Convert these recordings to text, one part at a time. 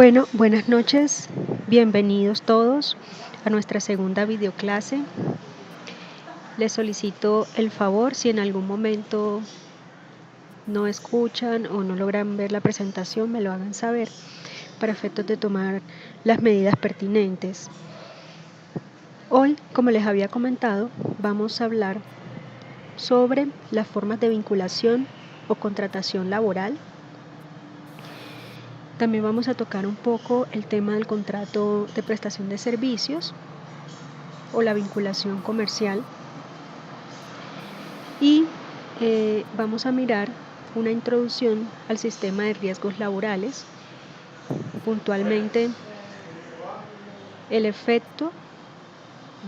Bueno, buenas noches, bienvenidos todos a nuestra segunda videoclase. Les solicito el favor, si en algún momento no escuchan o no logran ver la presentación, me lo hagan saber para efectos de tomar las medidas pertinentes. Hoy, como les había comentado, vamos a hablar sobre las formas de vinculación o contratación laboral. También vamos a tocar un poco el tema del contrato de prestación de servicios o la vinculación comercial. Y vamos a mirar una introducción al sistema de riesgos laborales, puntualmente el efecto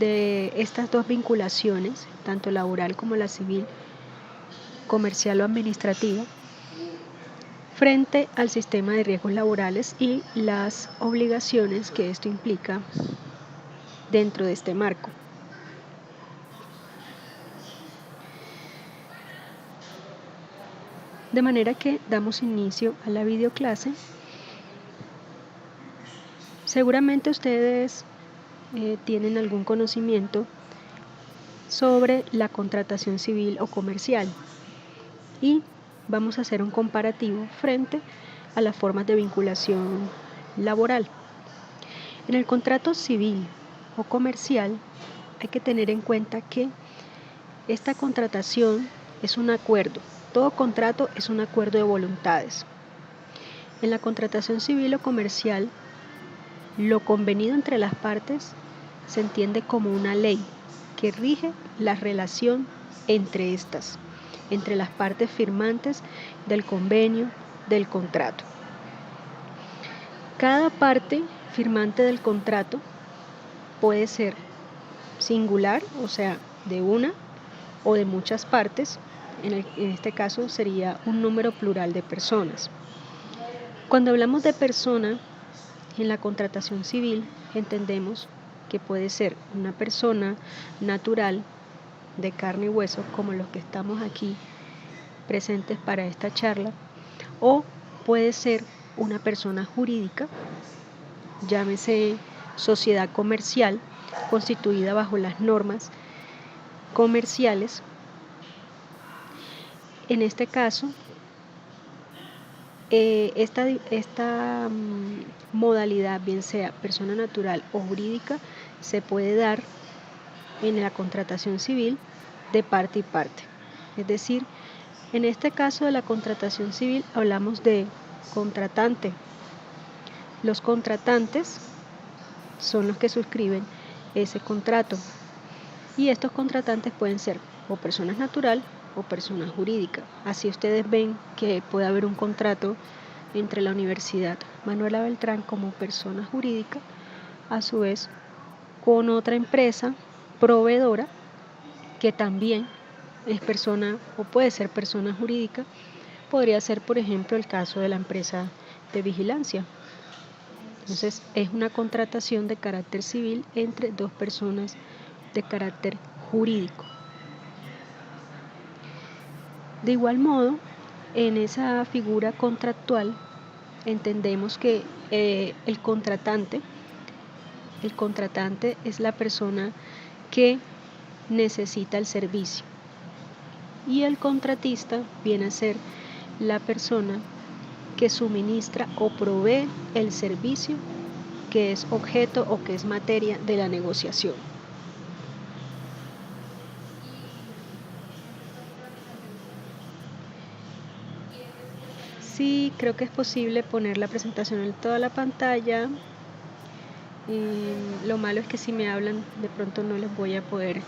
de estas dos vinculaciones, tanto laboral como la civil, comercial o administrativa, frente al sistema de riesgos laborales y las obligaciones que esto implica dentro de este marco. De manera que damos inicio a la videoclase. Seguramente ustedes tienen algún conocimiento sobre la contratación civil o comercial y vamos a hacer un comparativo frente a las formas de vinculación laboral. En el contrato civil o comercial hay que tener en cuenta que esta contratación es un acuerdo. Todo contrato es un acuerdo de voluntades. En la contratación civil o comercial, lo convenido entre las partes se entiende como una ley que rige la relación entre estas, entre las partes firmantes del convenio, del contrato. Cada parte firmante del contrato puede ser singular, o sea, de una o de muchas partes. En este caso sería un número plural de personas. Cuando hablamos de persona, en la contratación civil entendemos que puede ser una persona natural de carne y hueso, como los que estamos aquí presentes para esta charla, o puede ser una persona jurídica, llámese sociedad comercial, constituida bajo las normas comerciales. En este caso, esta modalidad, bien sea persona natural o jurídica, se puede dar en la contratación civil de parte y parte. Es decir, en este caso de la contratación civil hablamos de contratante. Los contratantes son los que suscriben ese contrato y estos contratantes pueden ser o personas naturales o persona jurídica. Así ustedes ven que puede haber un contrato entre la Universidad Manuela Beltrán como persona jurídica, a su vez con otra empresa proveedora que también es persona o puede ser persona jurídica. Podría ser, por ejemplo, el caso de la empresa de vigilancia. Entonces, es una contratación de carácter civil entre dos personas de carácter jurídico. De igual modo, en esa figura contractual entendemos que el contratante es la persona que necesita el servicio y el contratista viene a ser la persona que suministra o provee el servicio que es objeto o que es materia de la negociación. Sí, creo que es posible poner la presentación en toda la pantalla. Lo malo es que si me hablan de pronto no los voy a poder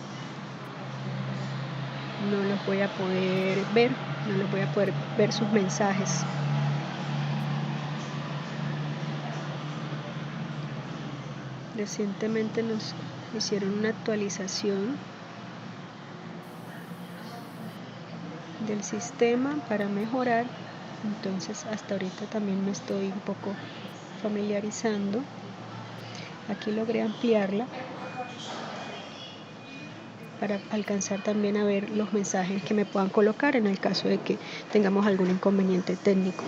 ver sus mensajes. Recientemente nos hicieron una actualización del sistema para mejorar, entonces hasta ahorita también me estoy un poco familiarizando. Aquí logré ampliarla para alcanzar también a ver los mensajes que me puedan colocar en el caso de que tengamos algún inconveniente técnico.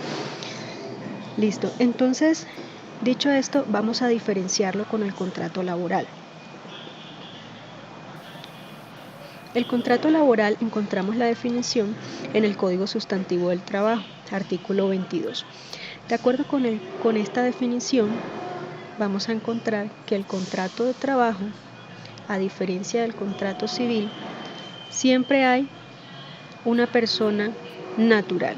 Listo, entonces Dicho esto, vamos a diferenciarlo con el contrato laboral. El contrato laboral encontramos la definición en el Código Sustantivo del Trabajo, artículo 22. De acuerdo con esta definición, vamos a encontrar que el contrato de trabajo, a diferencia del contrato civil, siempre hay una persona natural.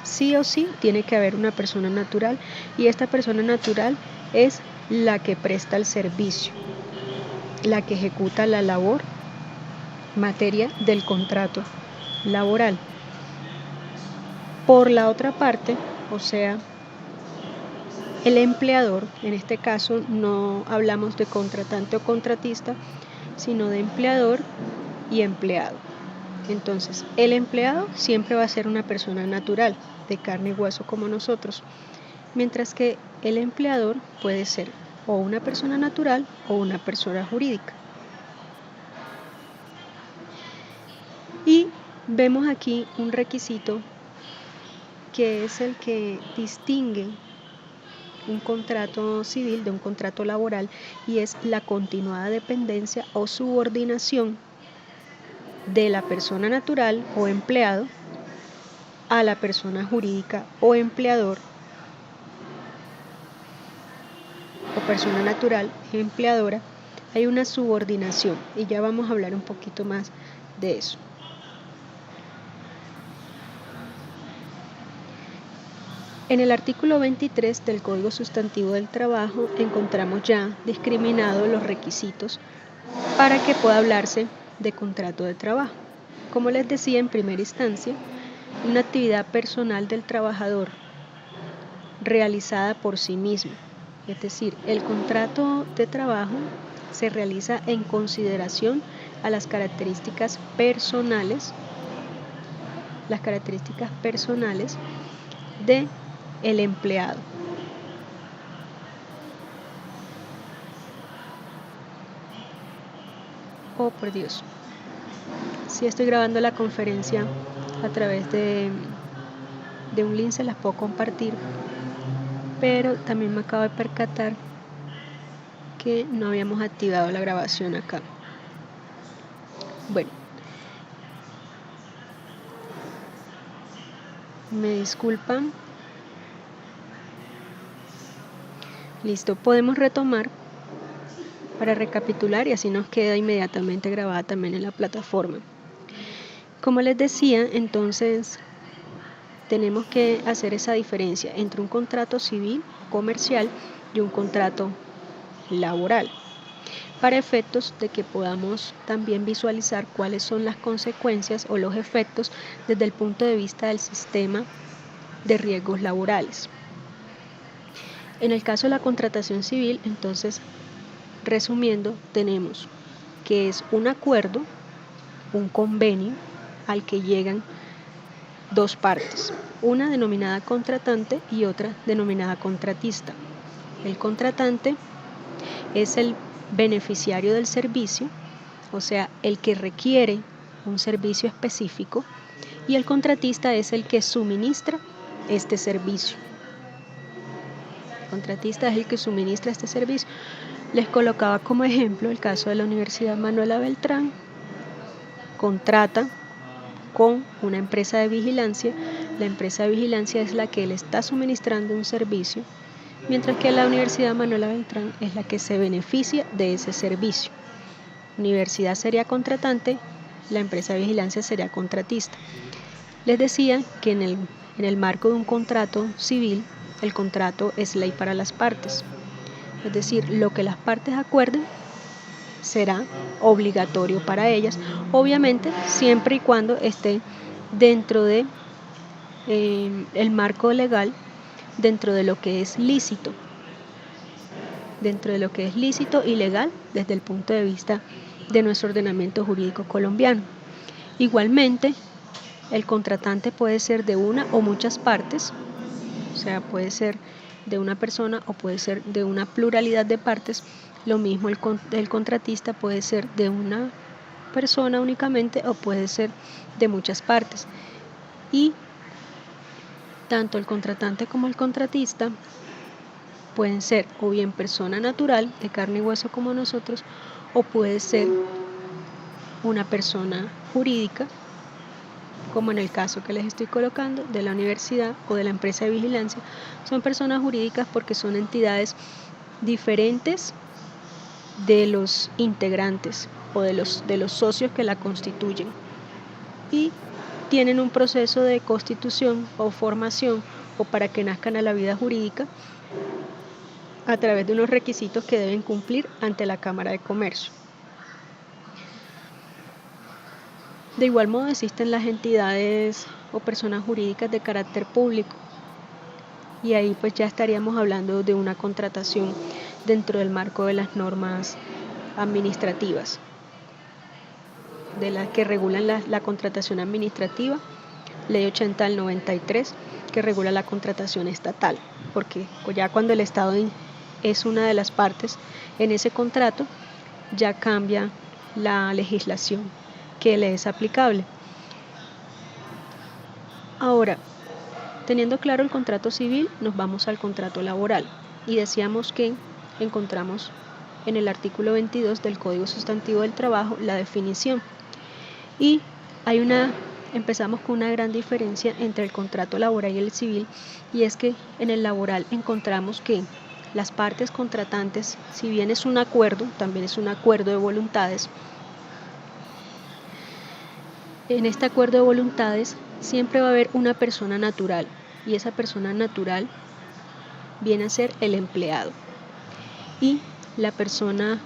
Sí o sí tiene que haber una persona natural, y esta persona natural es la que presta el servicio, la que ejecuta la labor materia del contrato laboral. Por la otra parte, o sea, el empleador, en este caso no hablamos de contratante o contratista, sino de empleador y empleado. Entonces, el empleado siempre va a ser una persona natural, de carne y hueso como nosotros, mientras que el empleador puede ser o una persona natural o una persona jurídica. Y vemos aquí un requisito que es el que distingue un contrato civil de un contrato laboral, y es la continuada dependencia o subordinación de la persona natural o empleado a la persona jurídica o empleador, o persona natural empleadora. Hay una subordinación y ya vamos a hablar un poquito más de eso. En el artículo 23 del Código Sustantivo del Trabajo encontramos ya discriminados los requisitos para que pueda hablarse de contrato de trabajo. Como les decía en primera instancia, una actividad personal del trabajador realizada por sí mismo. Es decir, el contrato de trabajo se realiza en consideración a las características personales de el empleado. Oh, por Dios. Si estoy grabando la conferencia a través de un link, se las puedo compartir, pero también me acabo de percatar que no habíamos activado la grabación acá. Bueno, me disculpan. Listo, podemos retomar para recapitular y así nos queda inmediatamente grabada también en la plataforma. Como les decía, entonces tenemos que hacer esa diferencia entre un contrato civil comercial y un contrato laboral, para efectos de que podamos también visualizar cuáles son las consecuencias o los efectos desde el punto de vista del sistema de riesgos laborales. En el caso de la contratación civil, entonces, resumiendo, tenemos que es un acuerdo, un convenio al que llegan dos partes, una denominada contratante y otra denominada contratista. El contratante es el beneficiario del servicio, o sea, el que requiere un servicio específico, y el contratista es el que suministra este servicio. El contratista es el que suministra este servicio. Les colocaba como ejemplo el caso de la Universidad Manuela Beltrán. Contrata con una empresa de vigilancia. La empresa de vigilancia es la que le está suministrando un servicio, mientras que la Universidad Manuela Beltrán es la que se beneficia de ese servicio. La universidad sería contratante, la empresa de vigilancia sería contratista. Les decía que en el marco de un contrato civil, el contrato es ley para las partes. Es decir, lo que las partes acuerden será obligatorio para ellas, obviamente siempre y cuando esté dentro de el marco legal, dentro de lo que es lícito, y legal desde el punto de vista de nuestro ordenamiento jurídico colombiano. Igualmente, el contratante puede ser de una o muchas partes, o sea, puede ser de una persona o puede ser de una pluralidad de partes. Lo mismo el contratista puede ser de una persona únicamente o puede ser de muchas partes. Y tanto el contratante como el contratista pueden ser o bien persona natural, de carne y hueso como nosotros, o puede ser una persona jurídica, como en el caso que les estoy colocando de la universidad o de la empresa de vigilancia. Son personas jurídicas porque son entidades diferentes de los integrantes o de los socios que la constituyen, y tienen un proceso de constitución o formación o para que nazcan a la vida jurídica a través de unos requisitos que deben cumplir ante la Cámara de Comercio. De igual modo existen las entidades o personas jurídicas de carácter público, y ahí pues ya estaríamos hablando de una contratación dentro del marco de las normas administrativas, de las que regulan la contratación administrativa, Ley 80 del 93, que regula la contratación estatal, porque ya cuando el Estado es una de las partes en ese contrato, ya cambia la legislación que le es aplicable. Ahora, teniendo claro el contrato civil, nos vamos al contrato laboral, y decíamos que encontramos en el artículo 22 del Código Sustantivo del Trabajo la definición, y empezamos con una gran diferencia entre el contrato laboral y el civil, y es que en el laboral encontramos que las partes contratantes, si bien es un acuerdo, también es un acuerdo de voluntades. En este acuerdo de voluntades siempre va a haber una persona natural, y esa persona natural viene a ser el empleado, y la persona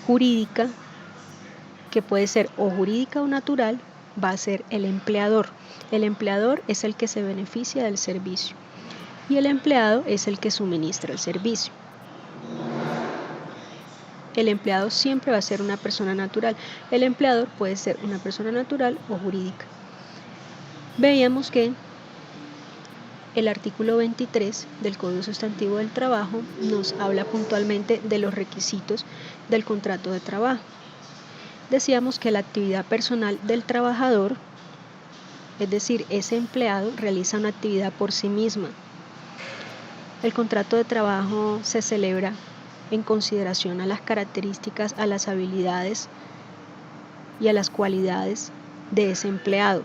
jurídica, que puede ser o jurídica o natural, va a ser el empleador. El empleador es el que se beneficia del servicio y el empleado es el que suministra el servicio. El empleado siempre va a ser una persona natural. El empleador puede ser una persona natural o jurídica. Veíamos que el artículo 23 del Código Sustantivo del Trabajo nos habla puntualmente de los requisitos del contrato de trabajo. Decíamos que la actividad personal del trabajador, es decir, ese empleado, realiza una actividad por sí misma. El contrato de trabajo se celebra en consideración a las características, a las habilidades y a las cualidades de ese empleado.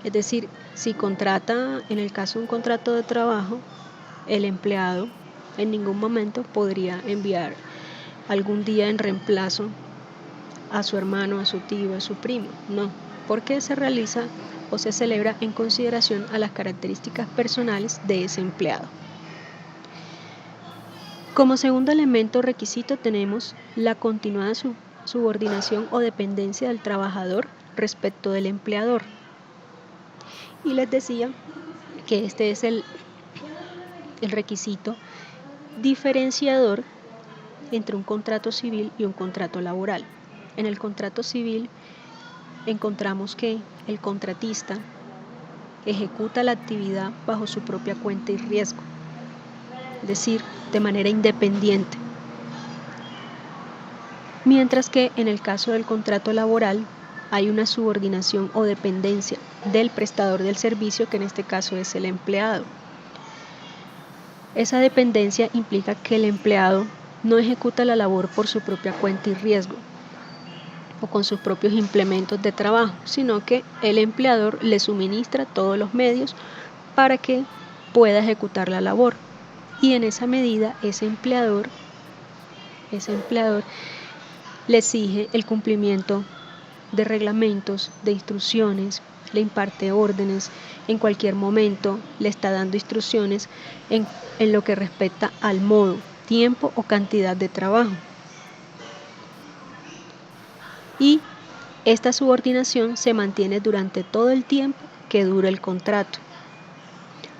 Es decir, si contrata, en el caso de un contrato de trabajo, el empleado en ningún momento podría enviar algún día en reemplazo a su hermano, a su tío, a su primo. No, porque se realiza o se celebra en consideración a las características personales de ese empleado. Como segundo elemento requisito tenemos la continuada subordinación o dependencia del trabajador respecto del empleador. Y les decía que este es el requisito diferenciador entre un contrato civil y un contrato laboral. En el contrato civil encontramos que el contratista ejecuta la actividad bajo su propia cuenta y riesgo, es decir, de manera independiente. Mientras que en el caso del contrato laboral hay una subordinación o dependencia del prestador del servicio, que en este caso es el empleado. Esa dependencia implica que el empleado no ejecuta la labor por su propia cuenta y riesgo o con sus propios implementos de trabajo, sino que el empleador le suministra todos los medios para que pueda ejecutar la labor, y en esa medida ese empleador le exige el cumplimiento de reglamentos, de instrucciones, le imparte órdenes, en cualquier momento le está dando instrucciones en lo que respecta al modo, tiempo o cantidad de trabajo. Y esta subordinación se mantiene durante todo el tiempo que dura el contrato.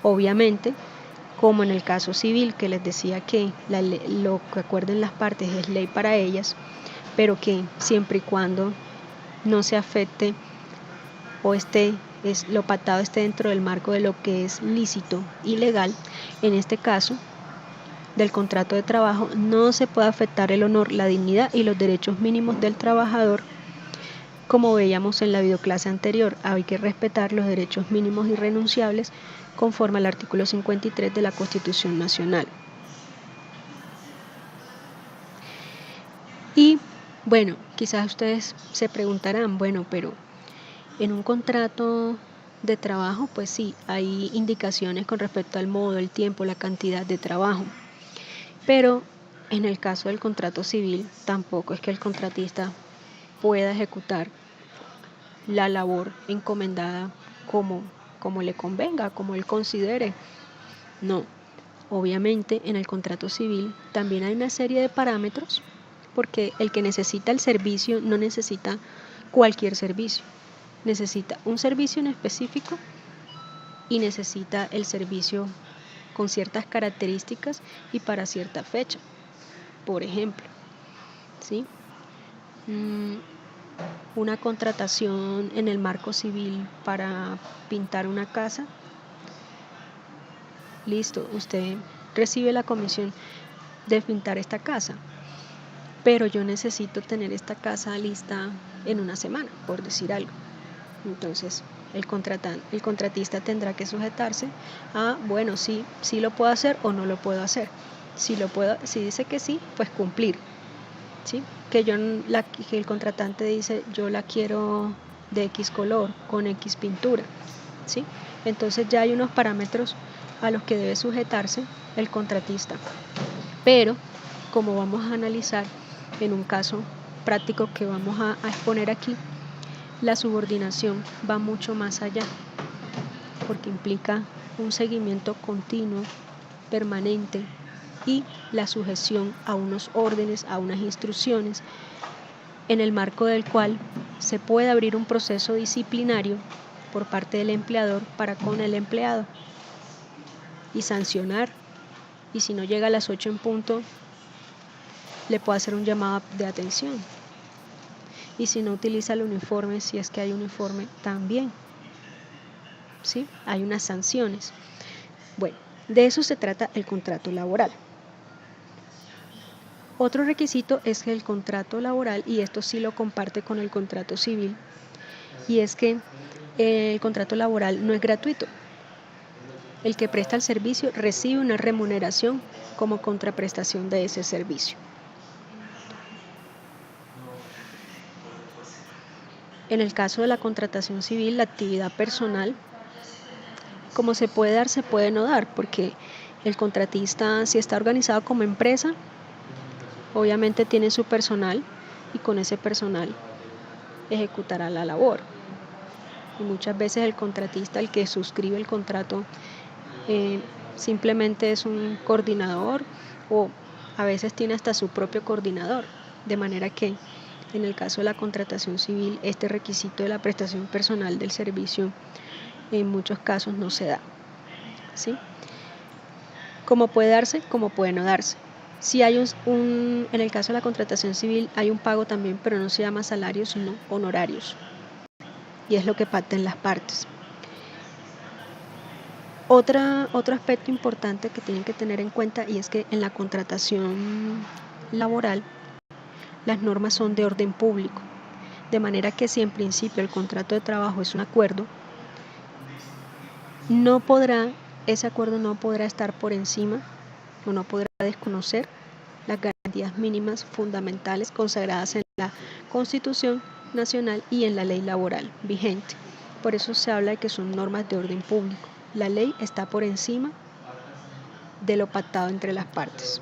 Obviamente, como en el caso civil, que les decía que lo que acuerden las partes es ley para ellas, pero que siempre y cuando no se afecte o lo pactado esté dentro del marco de lo que es lícito y legal, en este caso del contrato de trabajo no se puede afectar el honor, la dignidad y los derechos mínimos del trabajador Como veíamos en la videoclase anterior, hay que respetar los derechos mínimos irrenunciables conforme al artículo 53 de la Constitución Nacional. Y bueno, quizás ustedes se preguntarán, bueno, pero en un contrato de trabajo, pues sí, hay indicaciones con respecto al modo, el tiempo, la cantidad de trabajo. Pero en el caso del contrato civil, tampoco es que el contratista pueda ejecutar la labor encomendada como le convenga, como él considere. No, obviamente en el contrato civil también hay una serie de parámetros, porque el que necesita el servicio no necesita cualquier servicio, necesita un servicio en específico y necesita el servicio con ciertas características y para cierta fecha. Por ejemplo, ¿sí? Una contratación en el marco civil para pintar una casa. Listo, usted recibe la comisión de pintar esta casa, pero yo necesito tener esta casa lista en una semana, por decir algo. Entonces, el contratista tendrá que sujetarse a, bueno, sí lo puedo hacer o no lo puedo hacer. Si dice que sí, pues cumplir. ¿Sí? Que el contratante dice, yo la quiero de X color, con X pintura. ¿Sí? Entonces ya hay unos parámetros a los que debe sujetarse el contratista. Pero, como vamos a analizar en un caso práctico que vamos a exponer aquí, la subordinación va mucho más allá, porque implica un seguimiento continuo, permanente, y la sujeción a unos órdenes, a unas instrucciones, en el marco del cual se puede abrir un proceso disciplinario por parte del empleador para con el empleado y sancionar, y si no llega a las 8 en punto, le puede hacer un llamado de atención. Y si no utiliza el uniforme, si es que hay uniforme, también. ¿Sí? Hay unas sanciones. Bueno, de eso se trata el contrato laboral. Otro requisito es que el contrato laboral, y esto sí lo comparte con el contrato civil, y es que el contrato laboral no es gratuito. El que presta el servicio recibe una remuneración como contraprestación de ese servicio. En el caso de la contratación civil, la actividad personal, como se puede dar, se puede no dar, porque el contratista, si está organizado como empresa, obviamente tiene su personal y con ese personal ejecutará la labor. Y muchas veces el contratista, el que suscribe el contrato, simplemente es un coordinador, o a veces tiene hasta su propio coordinador, de manera que en el caso de la contratación civil, este requisito de la prestación personal del servicio en muchos casos no se da. ¿Sí? Como puede darse, como puede no darse. Si hay en el caso de la contratación civil hay un pago también, pero no se llama salario, sino honorarios. Y es lo que pactan las partes. Otro aspecto importante que tienen que tener en cuenta, y es que en la contratación laboral las normas son de orden público, de manera que si en principio el contrato de trabajo es un acuerdo, ese acuerdo no podrá estar por encima o no podrá desconocer las garantías mínimas fundamentales consagradas en la Constitución Nacional y en la ley laboral vigente. Por eso se habla de que son normas de orden público. La ley está por encima de lo pactado entre las partes.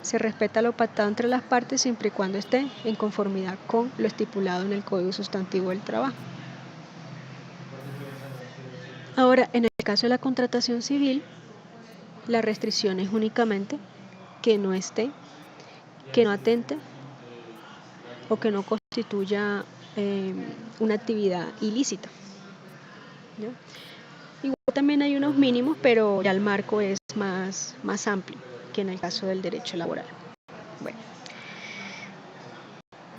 Se respeta lo pactado entre las partes siempre y cuando esté en conformidad con lo estipulado en el Código Sustantivo del Trabajo. Ahora, en el caso de la contratación civil, la restricción es únicamente que no atente o que no constituya una actividad ilícita. ¿Ya? Igual también hay unos mínimos, pero ya el marco es más amplio que en el caso del derecho laboral. Bueno,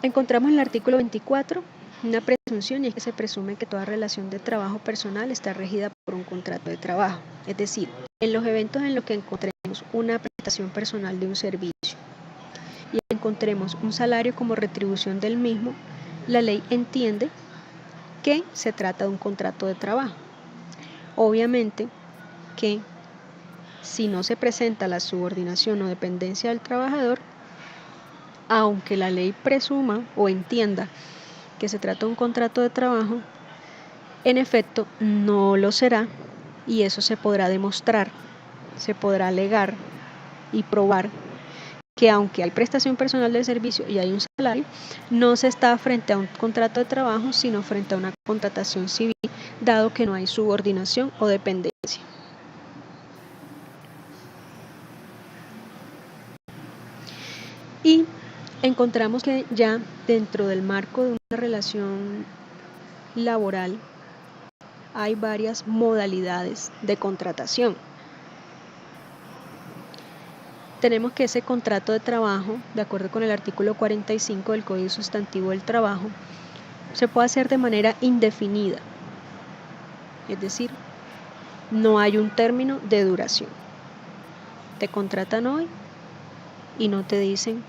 encontramos en el artículo 24 una presunción, y es que se presume que toda relación de trabajo personal está regida por un contrato de trabajo. Es decir, en los eventos en los que encontremos una prestación personal de un servicio y encontremos un salario como retribución del mismo, la ley entiende que se trata de un contrato de trabajo. Obviamente que si no se presenta la subordinación o dependencia del trabajador, aunque la ley presuma o entienda que se trata de un contrato de trabajo, en efecto no lo será, y eso se podrá demostrar, se podrá alegar y probar que aunque hay prestación personal de servicio y hay un salario, no se está frente a un contrato de trabajo, sino frente a una contratación civil, dado que no hay subordinación o dependencia. Y encontramos que ya dentro del marco de una relación laboral hay varias modalidades de contratación. Tenemos que ese contrato de trabajo, de acuerdo con el artículo 45 del Código Sustantivo del Trabajo, se puede hacer de manera indefinida, es decir, no hay un término de duración. Te contratan hoy y no te dicen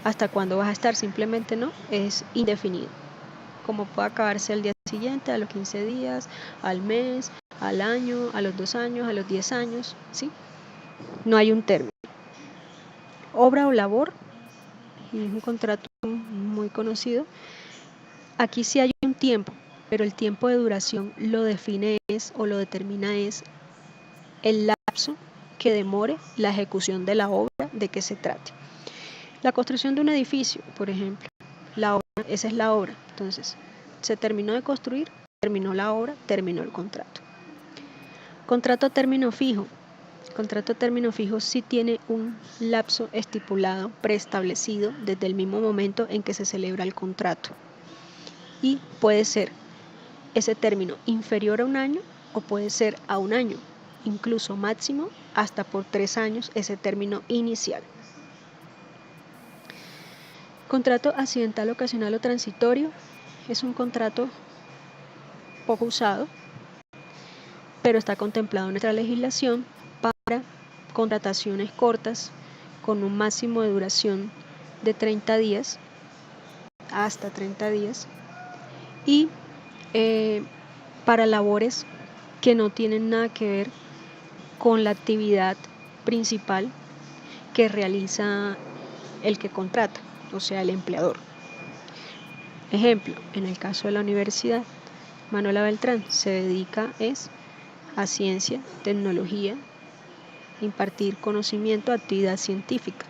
hasta cuándo vas a estar, simplemente no, es indefinido. Como puede acabarse al día siguiente, a los 15 días, al mes, al año, a los 2 años, a los 10 años, ¿sí? No hay un término. Obra o labor, y es un contrato muy conocido. Aquí sí hay un tiempo, pero el tiempo de duración lo define o lo determina es el lapso que demore la ejecución de la obra de que se trate. La construcción de un edificio, por ejemplo, la obra, esa es la obra. Entonces, se terminó de construir, terminó la obra, terminó el contrato. Contrato a término fijo. Contrato a término fijo sí tiene un lapso estipulado, preestablecido desde el mismo momento en que se celebra el contrato. Y puede ser ese término inferior a un año o puede ser a un año, incluso máximo hasta por 3 años ese término inicial. Contrato accidental, ocasional o transitorio es un contrato poco usado, pero está contemplado en nuestra legislación para contrataciones cortas con un máximo de duración de 30 días, hasta 30 días, y para labores que no tienen nada que ver con la actividad principal que realiza el que contrata, o sea, el empleador. Ejemplo, en el caso de la universidad, Manuela Beltrán se dedica a ciencia, tecnología, impartir conocimiento, actividad científica.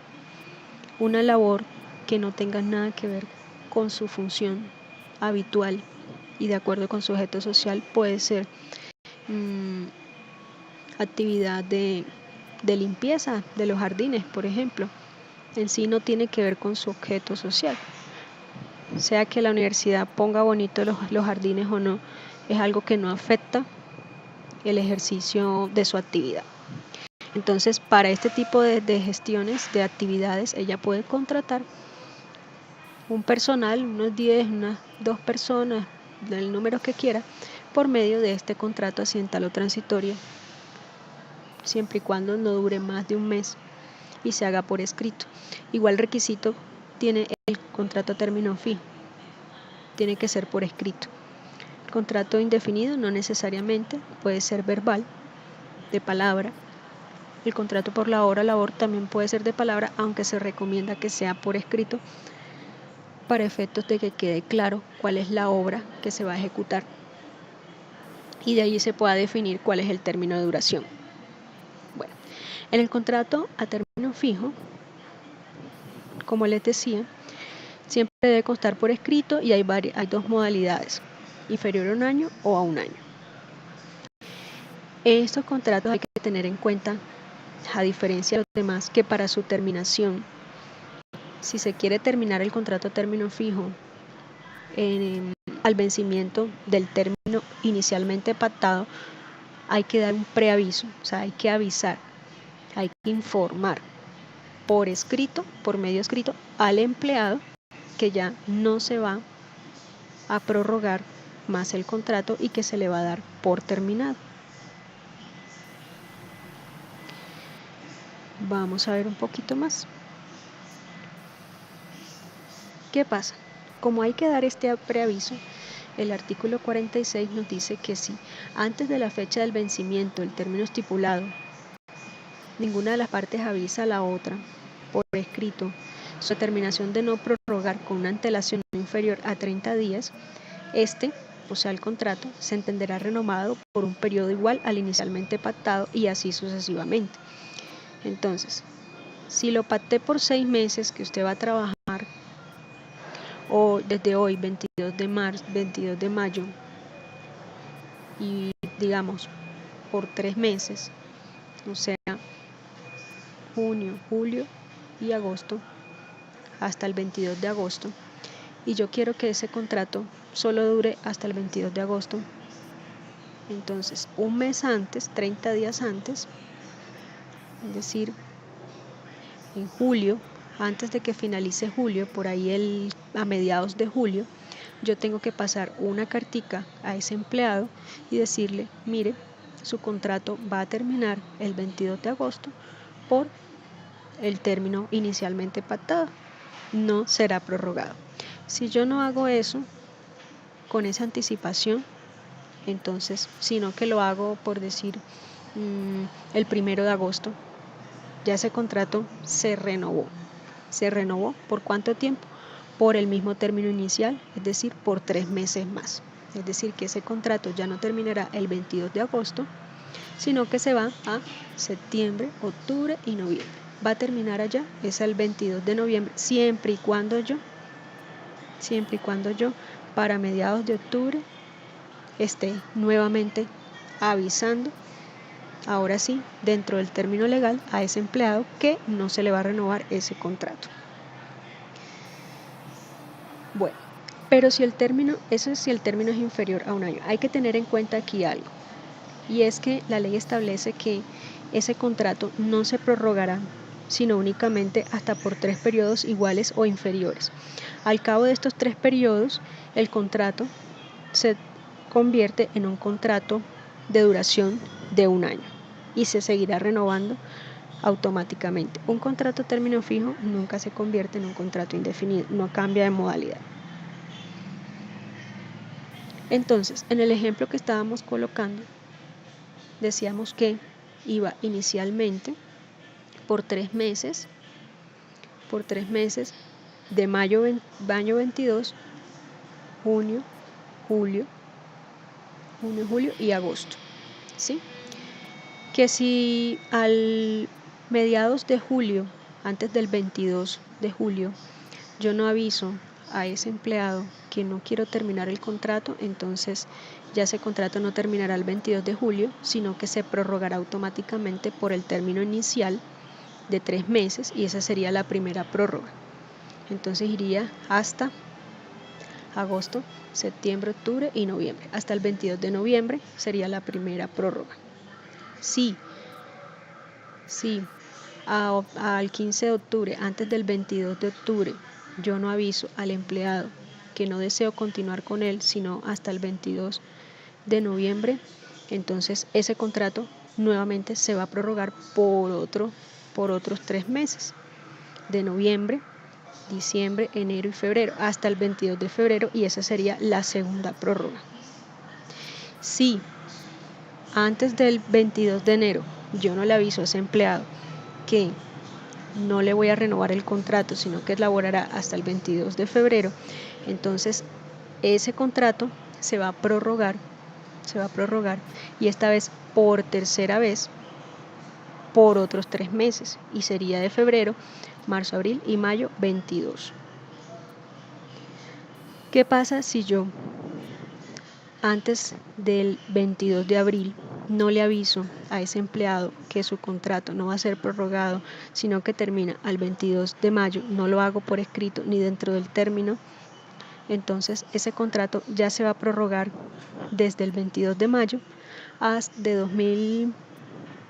Una labor que no tenga nada que ver con su función habitual y de acuerdo con su objeto social puede ser actividad de limpieza de los jardines, por ejemplo. En sí no tiene que ver con su objeto social. Sea que la universidad ponga bonito los jardines o no, es algo que no afecta el ejercicio de su actividad. Entonces, para este tipo de gestiones, de actividades, ella puede contratar un personal, unos 10, unas 2 personas, el número que quiera, por medio de este contrato accidental o transitorio, siempre y cuando no dure más de un mes y se haga por escrito. Igual requisito tiene el contrato a término fijo, tiene que ser por escrito. El contrato indefinido no necesariamente, puede ser verbal, de palabra. El contrato por la hora labor también puede ser de palabra, aunque se recomienda que sea por escrito para efectos de que quede claro cuál es la obra que se va a ejecutar y de allí se pueda definir cuál es el término de duración. Bueno, en el contrato a término fijo, como les decía, siempre debe constar por escrito y hay 2 modalidades, inferior a un año o a un año. En estos contratos hay que tener en cuenta, a diferencia de los demás, que para su terminación, si se quiere terminar el contrato a término fijo al vencimiento del término inicialmente pactado, hay que dar un preaviso, o sea, hay que avisar, hay que informar por escrito, por medio escrito, al empleado que ya no se va a prorrogar más el contrato y que se le va a dar por terminado. Vamos a ver un poquito más. ¿Qué pasa? Como hay que dar este preaviso, el artículo 46 nos dice que si antes de la fecha del vencimiento del término estipulado, ninguna de las partes avisa a la otra por escrito su determinación de no prorrogar con una antelación no inferior a 30 días, o sea, el contrato, se entenderá renovado por un periodo igual al inicialmente pactado y así sucesivamente. Entonces, si lo pacté por 6 meses que usted va a trabajar, o desde hoy, 22 de mayo, y digamos, por 3 meses, o sea, junio, julio y agosto, hasta el 22 de agosto, y yo quiero que ese contrato solo dure hasta el 22 de agosto, entonces un mes antes, 30 días antes, es decir, en julio, antes de que finalice julio, por ahí a mediados de julio, yo tengo que pasar una cartica a ese empleado y decirle, mire, su contrato va a terminar el 22 de agosto por el término inicialmente pactado, no será prorrogado. Si yo no hago eso con esa anticipación, entonces, sino que lo hago por decir el 1 de agosto, ya ese contrato se renovó. ¿Se renovó por cuánto tiempo? Por el mismo término inicial, es decir, por 3 meses más. Es decir, que ese contrato ya no terminará el 22 de agosto, sino que se va a septiembre, octubre y noviembre. Va a terminar allá, es el 22 de noviembre, siempre y cuando yo, para mediados de octubre, esté nuevamente avisando, ahora sí, dentro del término legal, a ese empleado que no se le va a renovar ese contrato. Bueno, pero si el término es inferior a un año, hay que tener en cuenta aquí algo, y es que la ley establece que ese contrato no se prorrogará, sino únicamente hasta por 3 periodos iguales o inferiores. Al cabo de estos 3 periodos, el contrato se convierte en un contrato de duración de un año y se seguirá renovando automáticamente. Un contrato a término fijo nunca se convierte en un contrato indefinido, no cambia de modalidad. Entonces, en el ejemplo que estábamos colocando, decíamos que iba inicialmente por 3 meses, de mayo 22, junio, julio y agosto, ¿sí? Que si al mediados de julio, antes del 22 de julio, yo no aviso a ese empleado que no quiero terminar el contrato, entonces ya ese contrato no terminará el 22 de julio, sino que se prorrogará automáticamente por el término inicial de 3 meses y esa sería la primera prórroga. Entonces iría hasta agosto, septiembre, octubre y noviembre. Hasta el 22 de noviembre sería la primera prórroga. Sí, al 15 de octubre, antes del 22 de octubre, yo no aviso al empleado que no deseo continuar con él, sino hasta el 22 de noviembre, entonces ese contrato nuevamente se va a prorrogar por otros 3 meses, de noviembre, diciembre, enero y febrero, hasta el 22 de febrero, y esa sería la segunda prórroga. Si antes del 22 de enero yo no le aviso a ese empleado que no le voy a renovar el contrato, sino que laborará hasta el 22 de febrero, entonces ese contrato se va a prorrogar y esta vez por tercera vez por otros 3 meses y sería de febrero, marzo, abril y mayo 22. ¿Qué pasa si yo antes del 22 de abril no le aviso a ese empleado que su contrato no va a ser prorrogado, sino que termina al 22 de mayo, no lo hago por escrito ni dentro del término? Entonces ese contrato ya se va a prorrogar desde el 22 de mayo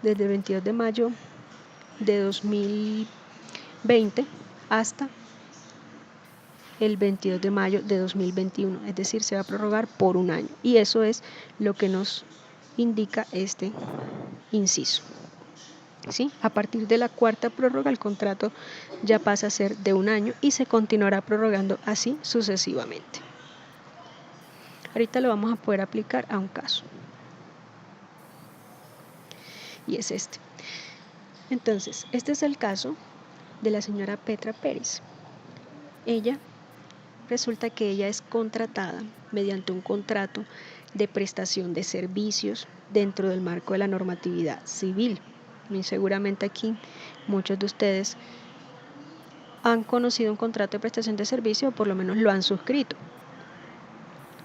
desde el 22 de mayo de 2020 hasta el 22 de mayo de 2021, es decir, se va a prorrogar por un año, y eso es lo que nos indica este inciso. ¿Sí? A partir de la cuarta prórroga, el contrato ya pasa a ser de un año y se continuará prorrogando así sucesivamente. Ahorita lo vamos a poder aplicar a un caso. Y es este. Entonces, este es el caso de la señora Petra Pérez. Resulta que ella es contratada mediante un contrato de prestación de servicios dentro del marco de la normatividad civil. Y seguramente aquí muchos de ustedes han conocido un contrato de prestación de servicio o por lo menos lo han suscrito.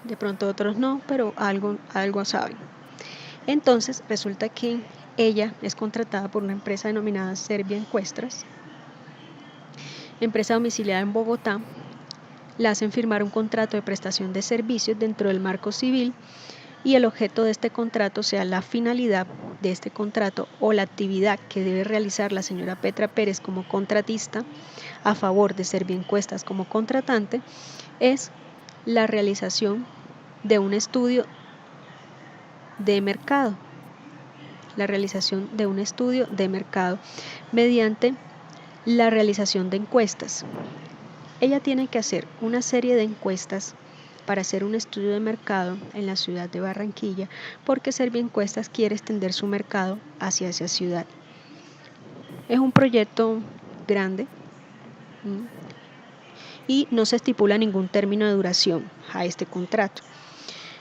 De pronto otros no, pero algo saben. Entonces resulta que ella es contratada por una empresa denominada Serbia Encuestas, empresa domiciliada en Bogotá. La hacen firmar un contrato de prestación de servicios dentro del marco civil y el objeto de este contrato, sea la finalidad de este contrato o la actividad que debe realizar la señora Petra Pérez como contratista a favor de Serbia Encuestas como contratante, es la realización de un estudio de mercado. La realización de un estudio de mercado mediante la realización de encuestas. Ella tiene que hacer una serie de encuestas para hacer un estudio de mercado en la ciudad de Barranquilla, porque Serbia Encuestas quiere extender su mercado hacia esa ciudad. Es un proyecto grande y no se estipula ningún término de duración a este contrato.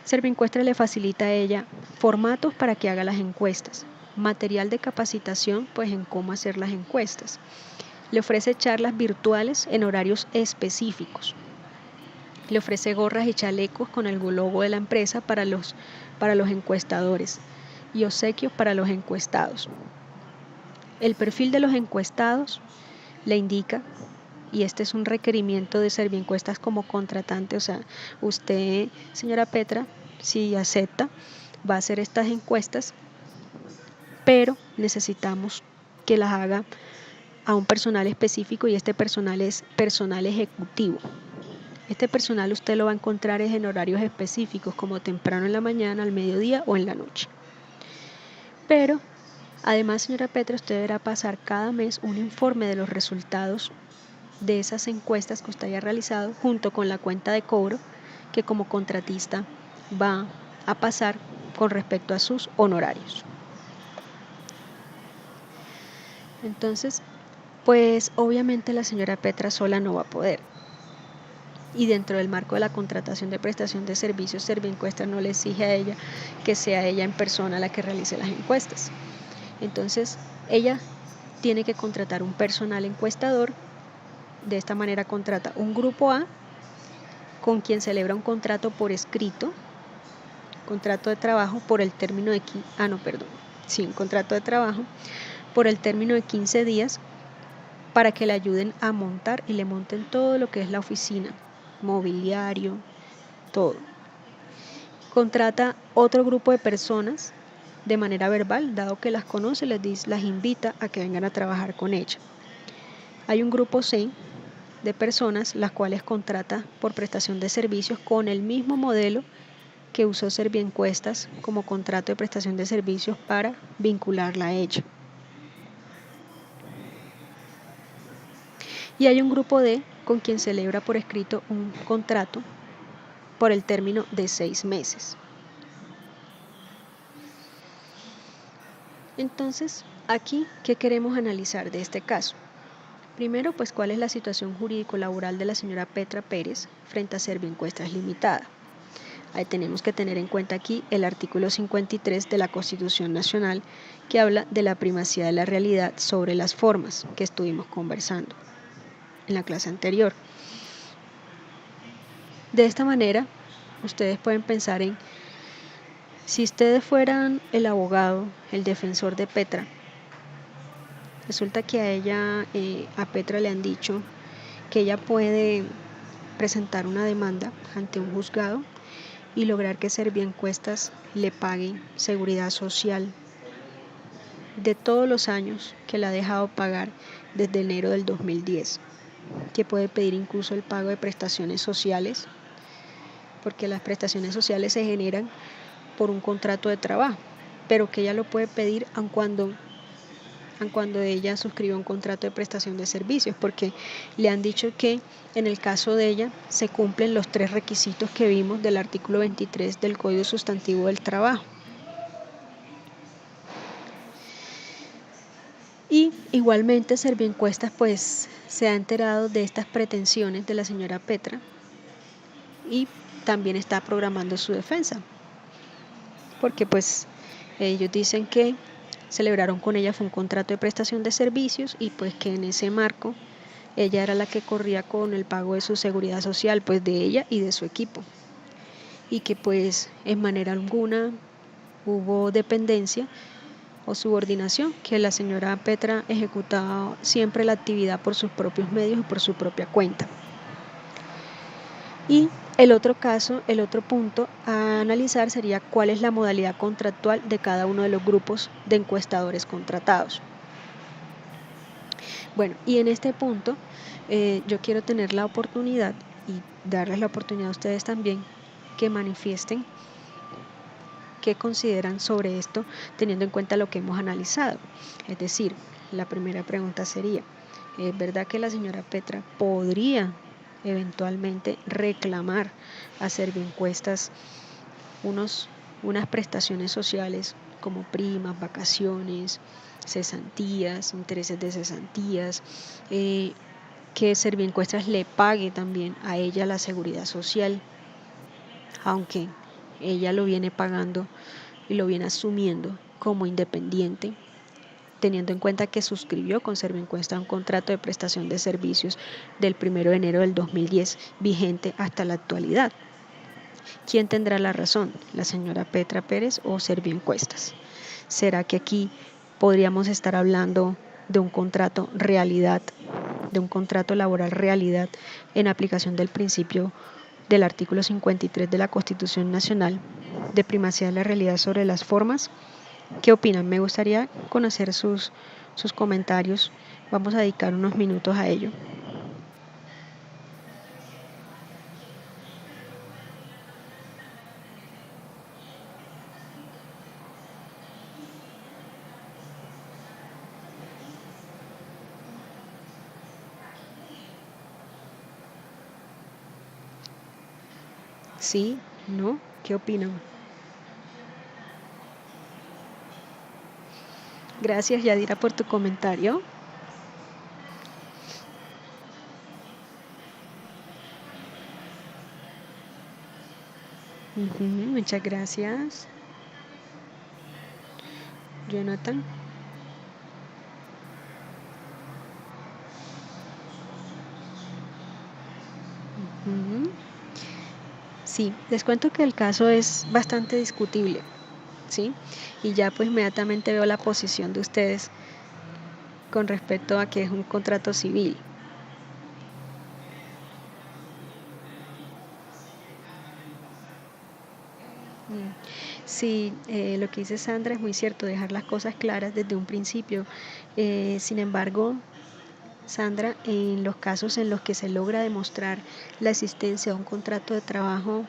Serbia Encuestas le facilita a ella formatos para que haga las encuestas, material de capacitación pues en cómo hacer las encuestas. Le ofrece charlas virtuales en horarios específicos. Le ofrece gorras y chalecos con el logo de la empresa para los encuestadores y obsequios para los encuestados. El perfil de los encuestados le indica, y este es un requerimiento de Serbia Encuestas como contratante, o sea, usted, señora Petra, si acepta, va a hacer estas encuestas, pero necesitamos que las haga a un personal específico y este personal es personal ejecutivo. Este personal usted lo va a encontrar en horarios específicos, como temprano en la mañana, al mediodía o en la noche. Pero, además, señora Petra, usted deberá pasar cada mes un informe de los resultados de esas encuestas que usted haya realizado, junto con la cuenta de cobro que como contratista va a pasar con respecto a sus honorarios. Entonces, pues obviamente la señora Petra sola no va a poder. Y dentro del marco de la contratación de prestación de servicios, Serbia Encuestas no le exige a ella que sea ella en persona la que realice las encuestas. Entonces, ella tiene que contratar un personal encuestador. De esta manera contrata un grupo A con quien celebra un contrato por escrito, contrato de trabajo por el término de un contrato de trabajo por el término de 15 días para que le ayuden a montar y le monten todo lo que es la oficina, mobiliario, todo. Contrata otro grupo de personas de manera verbal, dado que las conoce, las invita a que vengan a trabajar con ella. Hay un grupo C de personas las cuales contrata por prestación de servicios con el mismo modelo que usó Serbia Encuestas como contrato de prestación de servicios para vincularla a ella. Y hay un grupo D con quien celebra por escrito un contrato por el término de 6 meses. Entonces, aquí, ¿qué queremos analizar de este caso? Primero, pues, ¿cuál es la situación jurídico-laboral de la señora Petra Pérez frente a Serbia Encuestas Limitada? Ahí tenemos que tener en cuenta aquí el artículo 53 de la Constitución Nacional, que habla de la primacía de la realidad sobre las formas, que estuvimos conversando en la clase anterior. De esta manera, ustedes pueden pensar en, si ustedes fueran el abogado, el defensor de Petra, resulta que a Petra le han dicho que ella puede presentar una demanda ante un juzgado y lograr que Serbia Encuestas le pague seguridad social de todos los años que la ha dejado pagar desde enero del 2010, que puede pedir incluso el pago de prestaciones sociales, porque las prestaciones sociales se generan por un contrato de trabajo, pero que ella lo puede pedir aun cuando a cuando ella suscribió un contrato de prestación de servicios, porque le han dicho que en el caso de ella se cumplen los 3 requisitos que vimos del artículo 23 del Código Sustantivo del Trabajo. Y igualmente Serviencuestas pues se ha enterado de estas pretensiones de la señora Petra y también está programando su defensa, porque pues ellos dicen que celebraron con ella fue un contrato de prestación de servicios y pues que en ese marco ella era la que corría con el pago de su seguridad social, pues de ella y de su equipo, y que pues en manera alguna hubo dependencia o subordinación, que la señora Petra ejecutaba siempre la actividad por sus propios medios y por su propia cuenta. Y el otro caso, el otro punto a analizar sería cuál es la modalidad contractual de cada uno de los grupos de encuestadores contratados. Bueno, y en este punto yo quiero tener la oportunidad y darles la oportunidad a ustedes también que manifiesten qué consideran sobre esto teniendo en cuenta lo que hemos analizado. Es decir, la primera pregunta sería, ¿es verdad que la señora Petra podría eventualmente reclamar a Serviencuestas unas prestaciones sociales como primas, vacaciones, cesantías, intereses de cesantías, que Serviencuestas le pague también a ella la seguridad social, aunque ella lo viene pagando y lo viene asumiendo como independiente, teniendo en cuenta que suscribió con Serviencuesta un contrato de prestación de servicios del 1 de enero del 2010, vigente hasta la actualidad? ¿Quién tendrá la razón, la señora Petra Pérez o Serviencuestas? ¿Será que aquí podríamos estar hablando de un contrato realidad, de un contrato laboral realidad en aplicación del principio del artículo 53 de la Constitución Nacional de primacía de la realidad sobre las formas? ¿Qué opinan? Me gustaría conocer sus comentarios. Vamos a dedicar unos minutos a ello. ¿Sí? ¿No? ¿Qué opinan? Gracias, Yadira, por tu comentario. Muchas gracias. Jonathan. Sí, les cuento que el caso es bastante discutible, ¿sí? Y ya pues inmediatamente veo la posición de ustedes con respecto a que es un contrato civil. Sí, lo que dice Sandra es muy cierto, dejar las cosas claras desde un principio. Sin embargo, Sandra, en los casos en los que se logra demostrar la existencia de un contrato de trabajo,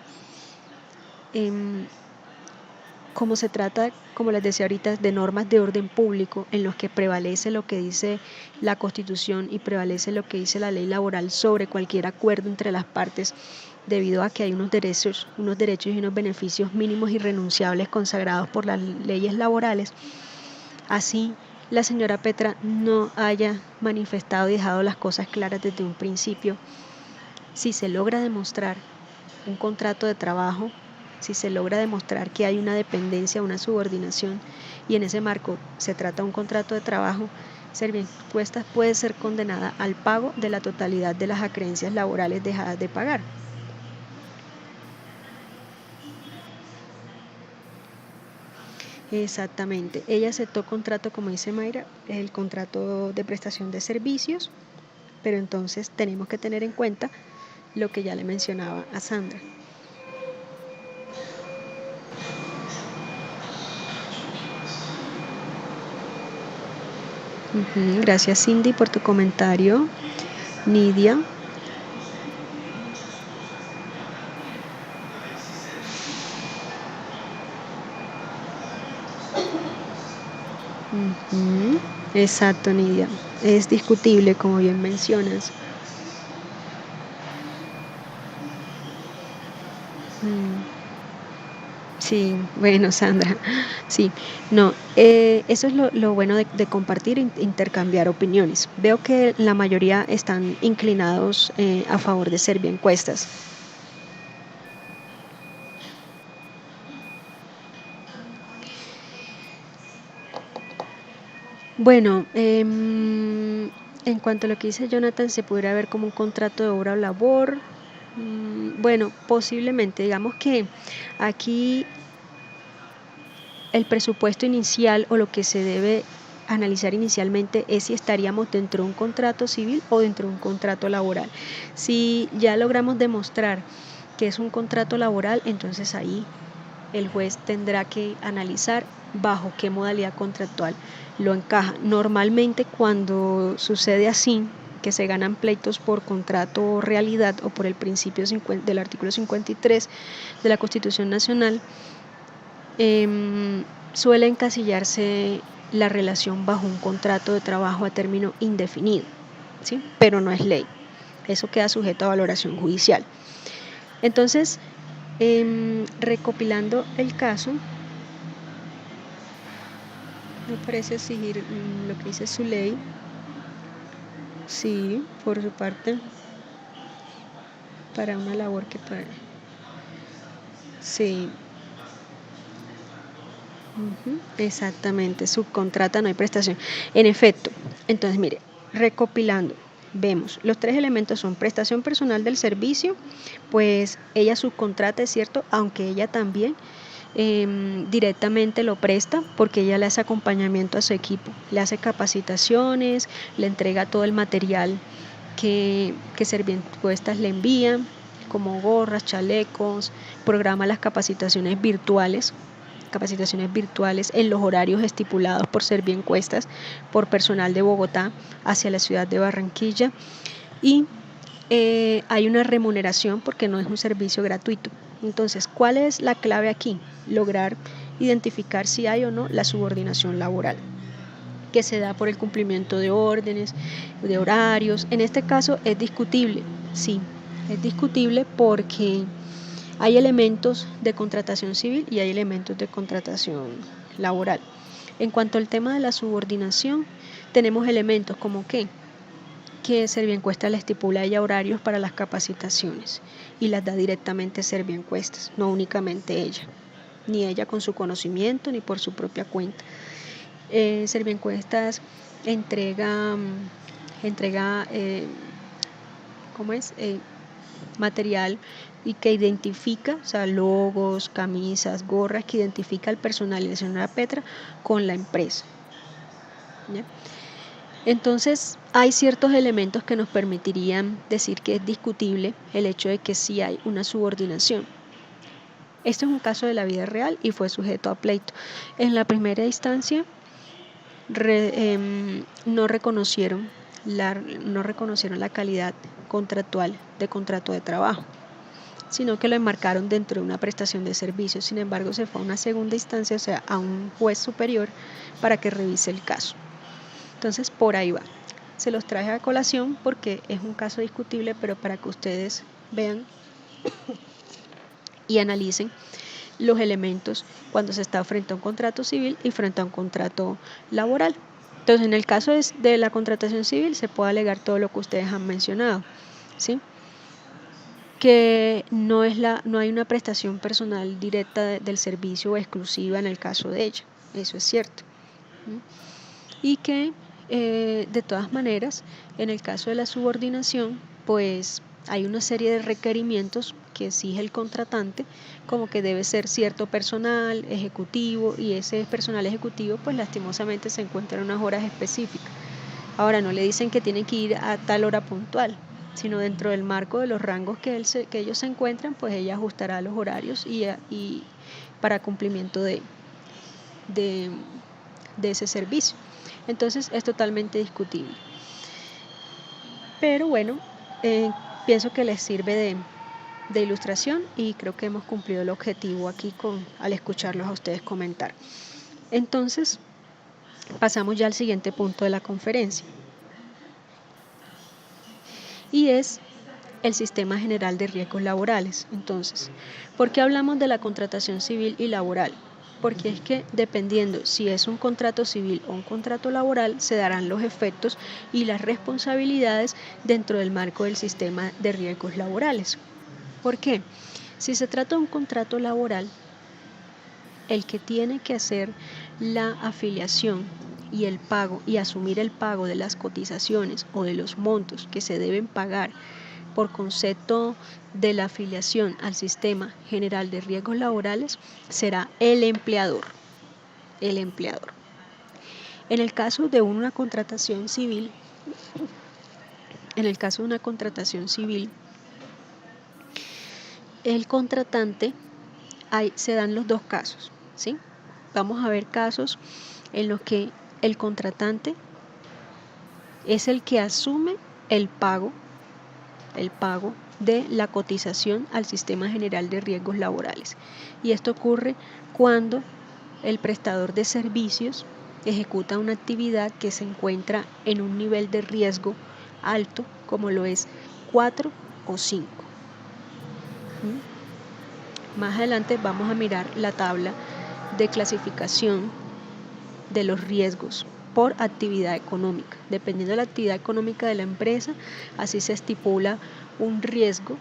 como se trata, como les decía ahorita, de normas de orden público en los que prevalece lo que dice la Constitución y prevalece lo que dice la ley laboral sobre cualquier acuerdo entre las partes, debido a que hay unos derechos y unos beneficios mínimos irrenunciables consagrados por las leyes laborales. Así, la señora Petra no haya manifestado y dejado las cosas claras desde un principio. Si se logra demostrar un contrato de trabajo, si se logra demostrar que hay una dependencia, una subordinación, y en ese marco se trata de un contrato de trabajo, Serviencuestas puede ser condenada al pago de la totalidad de las acreencias laborales dejadas de pagar. Exactamente. Ella aceptó contrato, como dice Mayra, el contrato de prestación de servicios, pero entonces tenemos que tener en cuenta lo que ya le mencionaba a Sandra. Gracias, Cindy, por tu comentario. Nidia. Exacto, Nidia. Es discutible, como bien mencionas. Mm, sí, bueno, Sandra, sí, no, eso es lo bueno de compartir e intercambiar opiniones. Veo que la mayoría están inclinados a favor de Serviencuestas. Bueno, en cuanto a lo que dice Jonathan, se pudiera ver como un contrato de obra o labor. Bueno, posiblemente, digamos que aquí el presupuesto inicial o lo que se debe analizar inicialmente es si estaríamos dentro de un contrato civil o dentro de un contrato laboral. Si ya logramos demostrar que es un contrato laboral, entonces ahí el juez tendrá que analizar bajo qué modalidad contractual lo encaja. Normalmente cuando sucede así, que se ganan pleitos por contrato o realidad o por el principio del artículo 53 de la Constitución Nacional, suele encasillarse la relación bajo un contrato de trabajo a término indefinido, ¿sí? Pero no es ley. Eso queda sujeto a valoración judicial. Entonces, recopilando el caso, me parece exigir lo que dice su ley. Sí, por su parte, para una labor que puede. Sí. Exactamente, subcontrata, no hay prestación. En efecto, entonces mire, recopilando, vemos, los tres elementos son prestación personal del servicio, pues ella subcontrata, es cierto, aunque ella también directamente lo presta porque ella le hace acompañamiento a su equipo, le hace capacitaciones, le entrega todo el material que Serviencuestas le envía, como gorras, chalecos, programa las capacitaciones virtuales en los horarios estipulados por Serviencuestas por personal de Bogotá hacia la ciudad de Barranquilla, y hay una remuneración porque no es un servicio gratuito. Entonces, ¿cuál es la clave aquí? Lograr identificar si hay o no la subordinación laboral, que se da por el cumplimiento de órdenes, de horarios. En este caso es discutible, sí, es discutible porque hay elementos de contratación civil y hay elementos de contratación laboral. En cuanto al tema de la subordinación, tenemos elementos como que Serviencuestas le estipula a ella horarios para las capacitaciones y las da directamente Serviencuestas, no únicamente ella, ni ella con su conocimiento ni por su propia cuenta. Serviencuestas entrega ¿cómo es? Material y que identifica, o sea, logos, camisas, gorras, que identifica al personal de la señora Petra con la empresa. ¿Ya? Entonces, hay ciertos elementos que nos permitirían decir que es discutible el hecho de que sí hay una subordinación. Este es un caso de la vida real y fue sujeto a pleito. En la primera instancia, no reconocieron la calidad contractual de contrato de trabajo, sino que lo enmarcaron dentro de una prestación de servicios. Sin embargo, se fue a una segunda instancia, o sea, a un juez superior para que revise el caso. Entonces, por ahí va. Se los traje a colación porque es un caso discutible, pero para que ustedes vean y analicen los elementos cuando se está frente a un contrato civil y frente a un contrato laboral. Entonces, en el caso de la contratación civil se puede alegar todo lo que ustedes han mencionado, ¿sí? Que no hay una prestación personal directa del servicio o exclusiva en el caso de ella, eso es cierto. Y que de todas maneras, en el caso de la subordinación, pues hay una serie de requerimientos que exige el contratante, como que debe ser cierto personal ejecutivo, y ese personal ejecutivo pues lastimosamente se encuentra en unas horas específicas. Ahora no le dicen que tienen que ir a tal hora puntual, sino dentro del marco de los rangos que ellos se encuentran, pues ella ajustará los horarios y para cumplimiento de ese servicio. Entonces es totalmente discutible. Pero bueno, pienso que les sirve de ilustración y creo que hemos cumplido el objetivo aquí al escucharlos a ustedes comentar. Entonces, Pasamos ya al siguiente punto de la conferencia, y es el Sistema General de Riesgos Laborales. Entonces, ¿por qué hablamos de la contratación civil y laboral? Porque es que dependiendo si es un contrato civil o un contrato laboral, se darán los efectos y las responsabilidades dentro del marco del sistema de riesgos laborales. ¿Por qué? Si se trata de un contrato laboral, el que tiene que hacer la afiliación y el pago y asumir el pago de las cotizaciones o de los montos que se deben pagar por concepto de la afiliación al Sistema General de Riesgos Laborales será el empleador. El empleador. En el caso de una contratación civil, el contratante, se dan los dos casos, ¿sí? Vamos a ver casos en los que el contratante es el que asume el pago de la cotización al Sistema General de Riesgos Laborales. Y esto ocurre cuando el prestador de servicios ejecuta una actividad que se encuentra en un nivel de riesgo alto, como lo es 4 o 5. Más adelante vamos a mirar la tabla de clasificación de los riesgos por actividad económica. Dependiendo de la actividad económica de la empresa, así se estipula un riesgo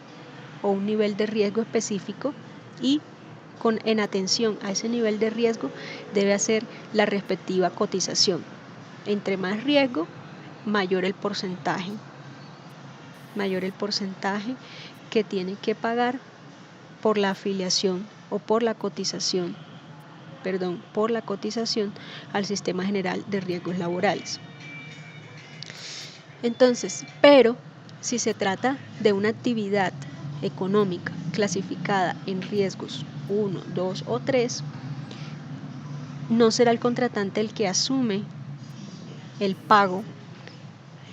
o un nivel de riesgo específico, y en atención a ese nivel de riesgo debe hacer la respectiva cotización. Entre más riesgo, mayor el porcentaje que tiene que pagar por la afiliación o por la cotización al Sistema General de Riesgos Laborales. Entonces, pero si se trata de una actividad económica clasificada en riesgos 1, 2 o 3, no será el contratante el que asume el pago,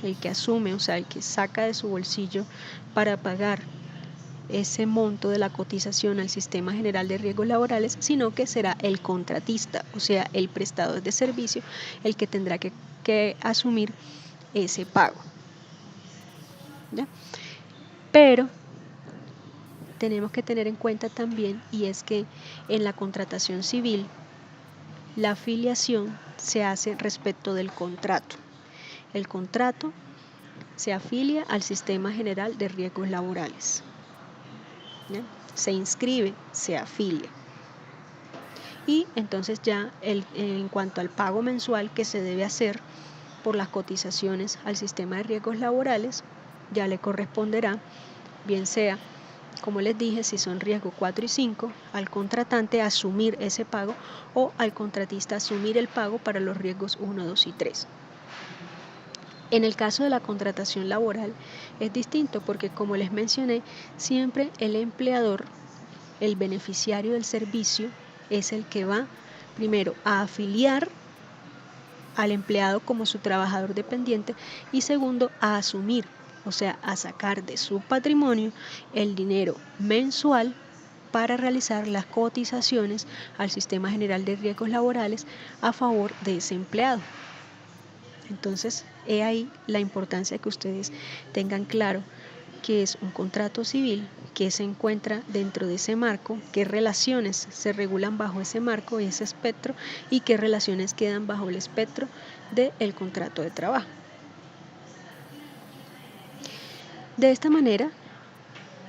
el que saca de su bolsillo para pagar ese monto de la cotización al Sistema General de Riesgos Laborales, sino que será el contratista, o sea, el prestador de servicio, el que tendrá que asumir ese pago. ¿Ya? Pero tenemos que tener en cuenta también, y es que en la contratación civil, la afiliación se hace respecto del contrato. El contrato se afilia al Sistema General de Riesgos Laborales. ¿Ya? Se inscribe, se afilia. Y entonces ya en cuanto al pago mensual que se debe hacer por las cotizaciones al Sistema de Riesgos Laborales, ya le corresponderá, bien sea, como les dije, si son riesgos 4 y 5, al contratante asumir ese pago, o al contratista asumir el pago para los riesgos 1, 2 y 3. En el caso de la contratación laboral es distinto porque, como les mencioné, siempre el empleador, el beneficiario del servicio, es el que va primero a afiliar al empleado como su trabajador dependiente, y segundo a asumir, o sea, a sacar de su patrimonio el dinero mensual para realizar las cotizaciones al Sistema General de Riesgos Laborales a favor de ese empleado. Entonces, he ahí la importancia de que ustedes tengan claro qué es un contrato civil, qué se encuentra dentro de ese marco, qué relaciones se regulan bajo ese marco y ese espectro, y qué relaciones quedan bajo el espectro del contrato de trabajo. De esta manera,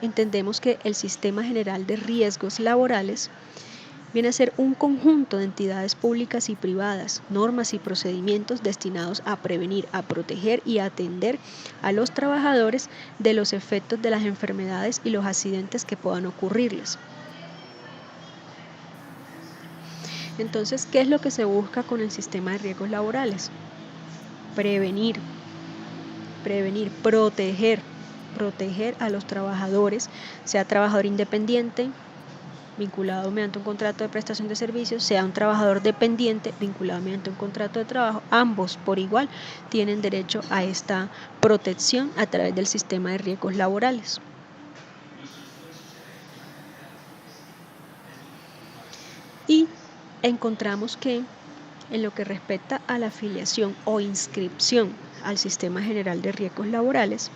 entendemos que el Sistema General de Riesgos Laborales viene a ser un conjunto de entidades públicas y privadas, normas y procedimientos destinados a prevenir, a proteger y a atender a los trabajadores de los efectos de las enfermedades y los accidentes que puedan ocurrirles. Entonces, ¿qué es lo que se busca con el sistema de riesgos laborales? Prevenir, proteger a los trabajadores, sea trabajador independiente, vinculado mediante un contrato de prestación de servicios, sea un trabajador dependiente vinculado mediante un contrato de trabajo. Ambos por igual tienen derecho a esta protección a través del sistema de riesgos laborales. Y encontramos que en lo que respecta a la afiliación o inscripción al Sistema General de Riesgos Laborales,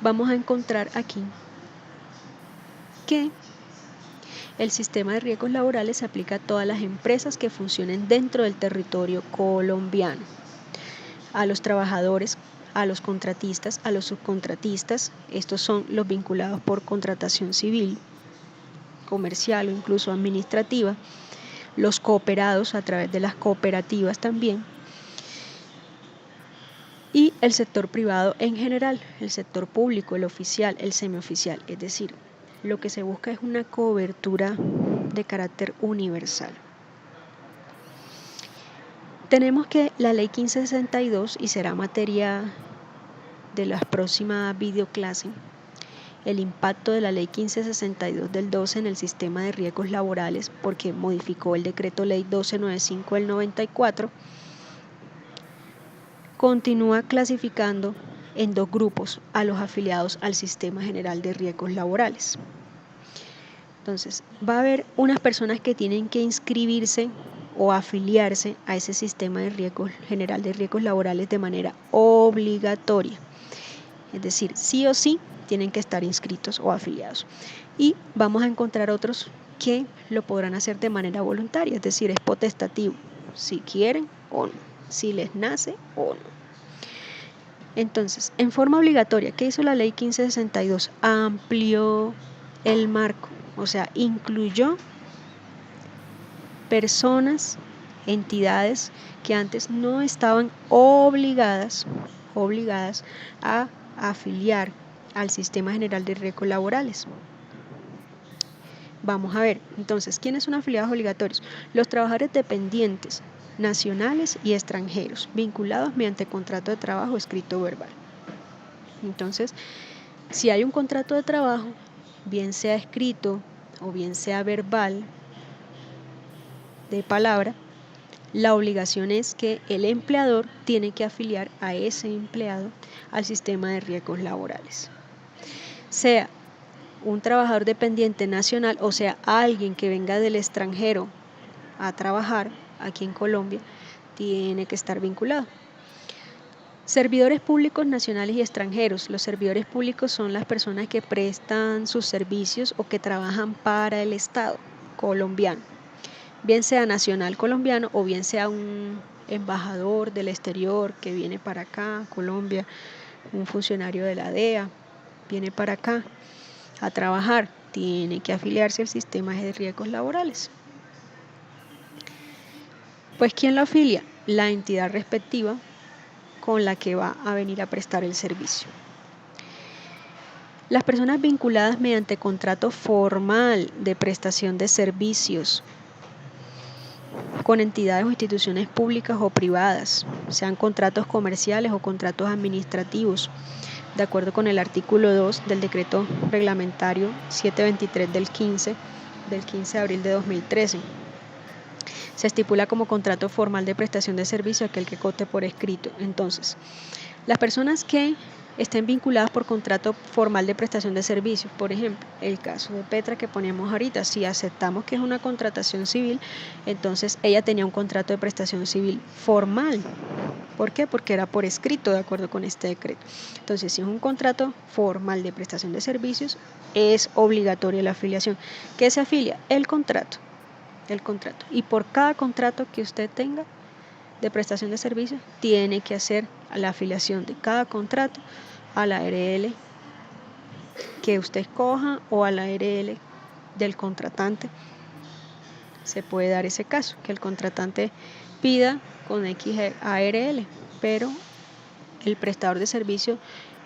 vamos a encontrar aquí que el sistema de riesgos laborales se aplica a todas las empresas que funcionen dentro del territorio colombiano, a los trabajadores, a los contratistas, a los subcontratistas. Estos son los vinculados por contratación civil, comercial o incluso administrativa, los cooperados a través de las cooperativas también, y el sector privado en general, el sector público, el oficial, el semioficial. Es decir, lo que se busca es una cobertura de carácter universal. Tenemos que la ley 1562, y será materia de las próximas videoclases, el impacto de la ley 1562 del 12 en el sistema de riesgos laborales, porque modificó el decreto ley 1295 del 94, continúa clasificando en dos grupos a los afiliados al Sistema General de Riesgos Laborales. Entonces, va a haber unas personas que tienen que inscribirse o afiliarse a ese Sistema de Riesgos General de Riesgos Laborales de manera obligatoria. Es decir, sí o sí tienen que estar inscritos o afiliados. Y vamos a encontrar otros que lo podrán hacer de manera voluntaria, es decir, es potestativo, si quieren o no, si les nace o no. Entonces, en forma obligatoria, ¿qué hizo la ley 1562? Amplió el marco, o sea, incluyó personas, entidades que antes no estaban obligadas a afiliar al Sistema General de Riesgos Laborales. Vamos a ver, entonces, ¿quiénes son afiliados obligatorios? Los trabajadores dependientes, nacionales y extranjeros, vinculados mediante contrato de trabajo escrito o verbal. Entonces, si hay un contrato de trabajo, bien sea escrito o bien sea verbal, de palabra, la obligación es que el empleador tiene que afiliar a ese empleado al sistema de riesgos laborales. Sea un trabajador dependiente nacional, o sea, alguien que venga del extranjero a trabajar aquí en Colombia, tiene que estar vinculado. Servidores públicos nacionales y extranjeros. Los servidores públicos son las personas que prestan sus servicios o que trabajan para el Estado colombiano, bien sea nacional colombiano o bien sea un embajador del exterior que viene para acá, Colombia, un funcionario de la DEA, viene para acá a trabajar, tiene que afiliarse al sistema de riesgos laborales. Pues, ¿quién lo afilia? La entidad respectiva con la que va a venir a prestar el servicio. Las personas vinculadas mediante contrato formal de prestación de servicios con entidades o instituciones públicas o privadas, sean contratos comerciales o contratos administrativos, de acuerdo con el artículo 2 del decreto reglamentario 723 del 15 de abril de 2013. Se estipula como contrato formal de prestación de servicio aquel que conste por escrito. Entonces, las personas que estén vinculadas por contrato formal de prestación de servicios, por ejemplo, el caso de Petra que ponemos ahorita, si aceptamos que es una contratación civil, entonces ella tenía un contrato de prestación civil formal. ¿Por qué? Porque era por escrito, de acuerdo con este decreto. Entonces, si es un contrato formal de prestación de servicios, es obligatoria la afiliación. ¿Qué se afilia? El contrato. Y por cada contrato que usted tenga de prestación de servicios, tiene que hacer la afiliación de cada contrato a la ARL que usted escoja o a la ARL del contratante. Se puede dar ese caso, que el contratante pida con X ARL, pero el prestador de servicio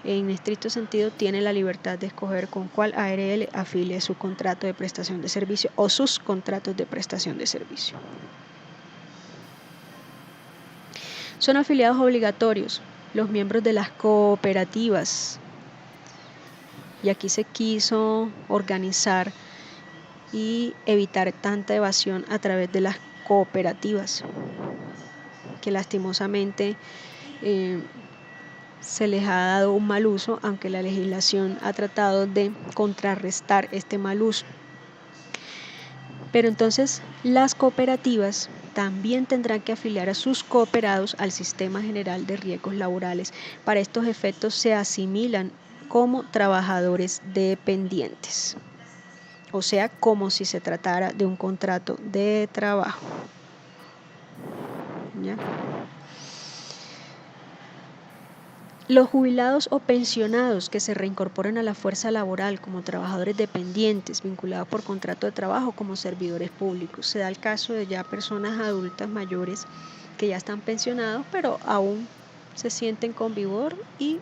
en estricto sentido tiene la libertad de escoger con cuál ARL afilie su contrato de prestación de servicio o sus contratos de prestación de servicio. Son afiliados obligatorios los miembros de las cooperativas, y aquí se quiso organizar y evitar tanta evasión a través de las cooperativas, que lastimosamente se les ha dado un mal uso, aunque la legislación ha tratado de contrarrestar este mal uso. Pero entonces las cooperativas también tendrán que afiliar a sus cooperados al Sistema General de Riesgos Laborales. Para estos efectos se asimilan como trabajadores dependientes, o sea, como si se tratara de un contrato de trabajo. ¿Ya? Los jubilados o pensionados que se reincorporan a la fuerza laboral como trabajadores dependientes vinculados por contrato de trabajo como servidores públicos. Se da el caso de ya personas adultas mayores que ya están pensionados, pero aún se sienten con vigor y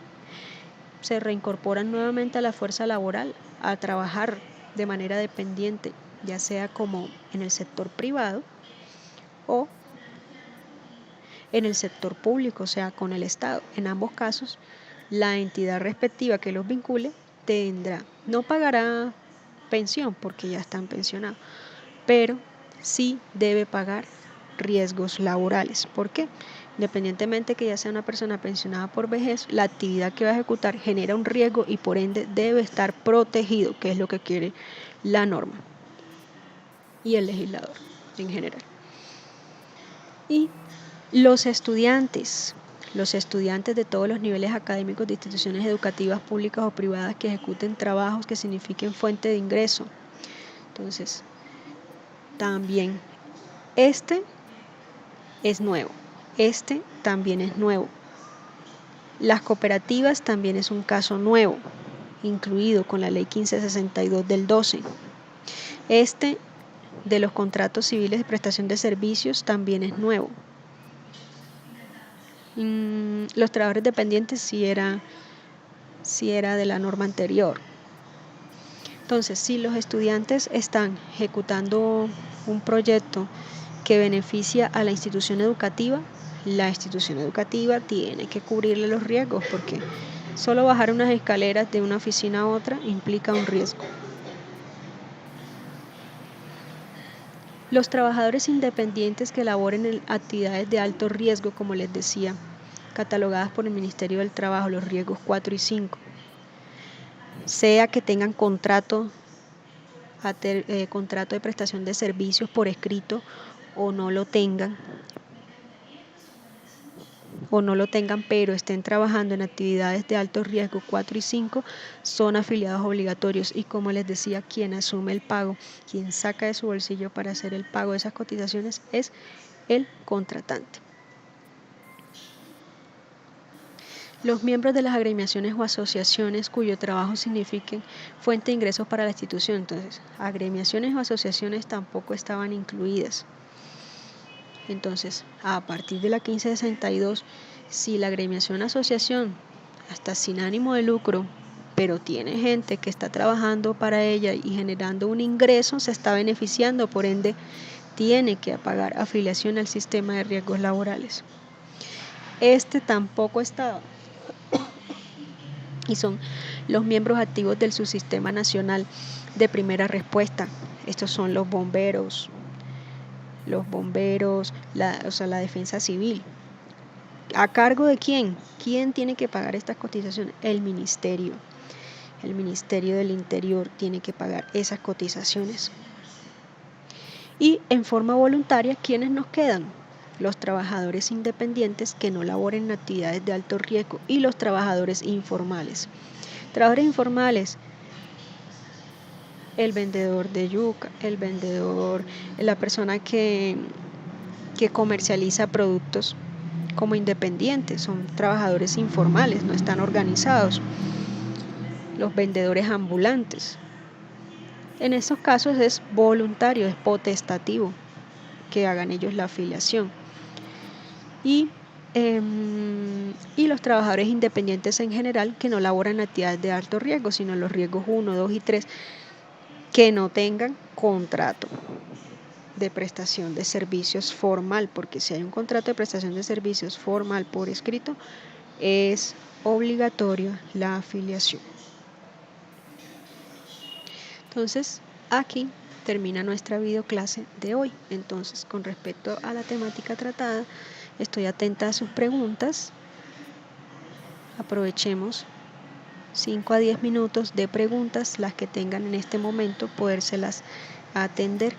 se reincorporan nuevamente a la fuerza laboral a trabajar de manera dependiente, ya sea como en el sector privado o en el sector público, o sea, con el Estado. En ambos casos, la entidad respectiva que los vincule no pagará pensión porque ya están pensionados, pero sí debe pagar riesgos laborales. ¿Por qué? Independientemente que ya sea una persona pensionada por vejez, la actividad que va a ejecutar genera un riesgo y por ende debe estar protegido, que es lo que quiere la norma y el legislador en general. Y los estudiantes de todos los niveles académicos de instituciones educativas públicas o privadas que ejecuten trabajos que signifiquen fuente de ingreso. Entonces, también este es nuevo. Este también es nuevo. Las cooperativas también es un caso nuevo, incluido con la ley 1562 del 12. Este de los contratos civiles de prestación de servicios también es nuevo. Los trabajadores dependientes sí era de la norma anterior. Entonces, si los estudiantes están ejecutando un proyecto que beneficia a la institución educativa, la institución educativa tiene que cubrirle los riesgos porque solo bajar unas escaleras de una oficina a otra implica un riesgo. Los trabajadores independientes que laboren en actividades de alto riesgo, como les decía, catalogadas por el Ministerio del Trabajo, los riesgos 4 y 5, sea que tengan contrato de prestación de servicios por escrito o no lo tengan, pero estén trabajando en actividades de alto riesgo 4 y 5, son afiliados obligatorios y como les decía, quien asume el pago, quien saca de su bolsillo para hacer el pago de esas cotizaciones es el contratante. Los miembros de las agremiaciones o asociaciones cuyo trabajo signifique fuente de ingresos para la institución, entonces agremiaciones o asociaciones tampoco estaban incluidas. Entonces, a partir de la 1562, si la agremiación o asociación, hasta sin ánimo de lucro, pero tiene gente que está trabajando para ella y generando un ingreso, se está beneficiando, por ende, tiene que pagar afiliación al sistema de riesgos laborales. Este tampoco estaba. Y son los miembros activos del subsistema nacional de primera respuesta. Estos son los bomberos, la defensa civil. ¿A cargo de quién? ¿Quién tiene que pagar estas cotizaciones? El ministerio. El Ministerio del Interior tiene que pagar esas cotizaciones. Y en forma voluntaria, ¿quiénes nos quedan? Los trabajadores independientes que no laboren en actividades de alto riesgo y los trabajadores informales. Trabajadores informales, el vendedor de yuca, la persona que comercializa productos como independientes, son trabajadores informales, no están organizados. Los vendedores ambulantes. En estos casos es voluntario, es potestativo que hagan ellos la afiliación. Y los trabajadores independientes en general que no laboran actividades de alto riesgo, sino los riesgos 1, 2 y 3, que no tengan contrato de prestación de servicios formal, porque si hay un contrato de prestación de servicios formal por escrito, es obligatoria la afiliación. Entonces, aquí termina nuestra videoclase de hoy. Entonces, con respecto a la temática tratada, estoy atenta a sus preguntas. Aprovechemos 5 a 10 minutos de preguntas, las que tengan en este momento, podérselas atender.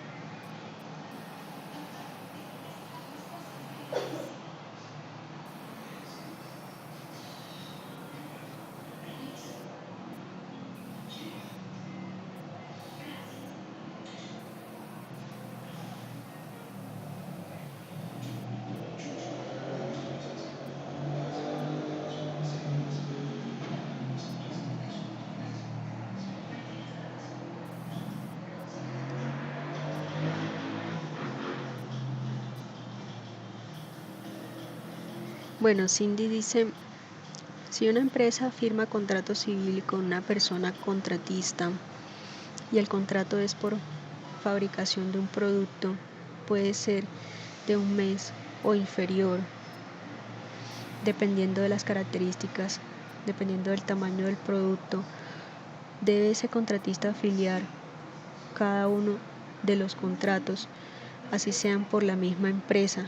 Bueno, Cindy dice, si una empresa firma contrato civil con una persona contratista y el contrato es por fabricación de un producto, puede ser de un mes o inferior, dependiendo de las características, dependiendo del tamaño del producto, debe ese contratista afiliar cada uno de los contratos, así sean por la misma empresa,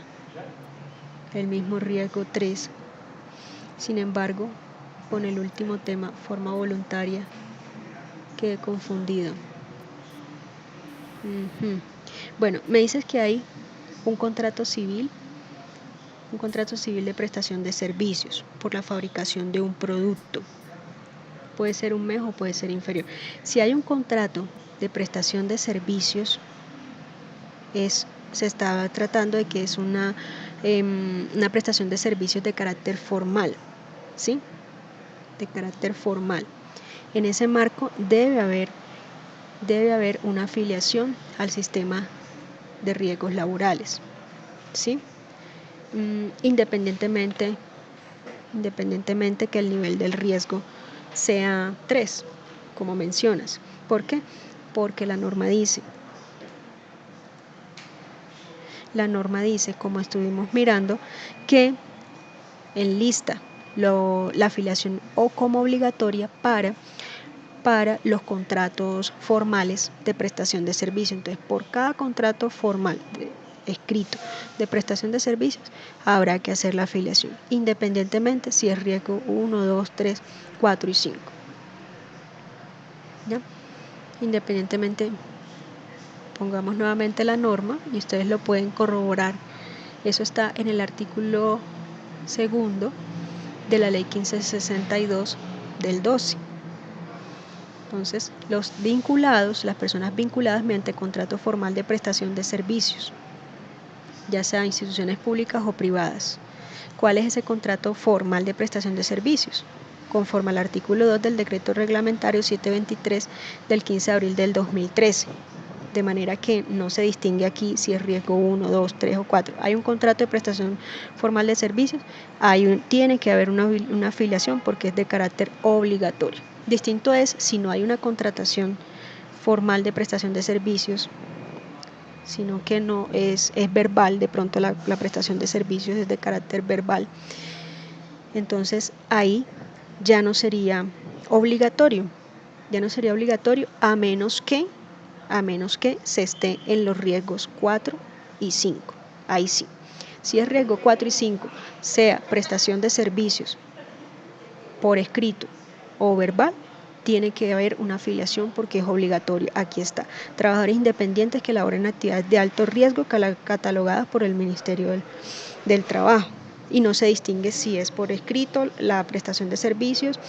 el mismo riesgo 3. Sin embargo, con el último tema, forma voluntaria, quedé confundido. Bueno, me dices que hay un contrato civil de prestación de servicios por la fabricación de un producto. Puede ser un mes o puede ser inferior. Si hay un contrato de prestación de servicios, se está tratando de que es una prestación de servicios de carácter formal, ¿sí? De carácter formal. En ese marco debe haber una afiliación al sistema de riesgos laborales, ¿sí? Independientemente que el nivel del riesgo sea 3, como mencionas. ¿Por qué? Porque la norma dice, como estuvimos mirando, que enlista la afiliación o como obligatoria para los contratos formales de prestación de servicio. Entonces, por cada contrato formal escrito de prestación de servicios, habrá que hacer la afiliación, independientemente si es riesgo 1, 2, 3, 4 y 5. ¿Ya? Independientemente, pongamos nuevamente la norma y ustedes lo pueden corroborar. Eso está en el artículo 2 de la ley 1562 del 12. Entonces, las personas vinculadas mediante contrato formal de prestación de servicios, ya sea instituciones públicas o privadas. ¿Cuál es ese contrato formal de prestación de servicios? Conforme al artículo 2 del decreto reglamentario 723 del 15 de abril del 2013. De manera que no se distingue aquí si es riesgo 1, 2, 3 o 4. Hay un contrato de prestación formal de servicios, tiene que haber una afiliación porque es de carácter obligatorio. Distinto es si no hay una contratación formal de prestación de servicios, sino que no es verbal, de pronto la prestación de servicios es de carácter verbal. Entonces ahí ya no sería obligatorio, a menos que se esté en los riesgos 4 y 5. Ahí sí. Si es riesgo 4 y 5, sea prestación de servicios por escrito o verbal, tiene que haber una afiliación porque es obligatorio. Aquí está. Trabajadores independientes que laboren actividades de alto riesgo catalogadas por el Ministerio del Trabajo. Y no se distingue si es por escrito la prestación de servicios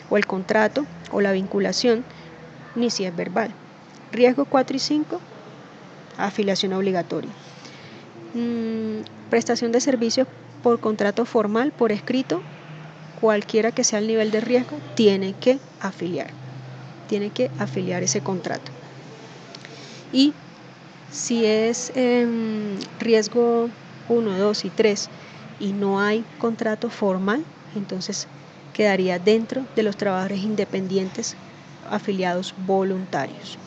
o el contrato o la vinculación, ni si es verbal. Riesgo 4 y 5, afiliación obligatoria. Prestación de servicios por contrato formal, por escrito, cualquiera que sea el nivel de riesgo, tiene que afiliar ese contrato. Y si es riesgo 1, 2 y 3 y no hay contrato formal, entonces quedaría dentro de los trabajadores independientes afiliados voluntarios.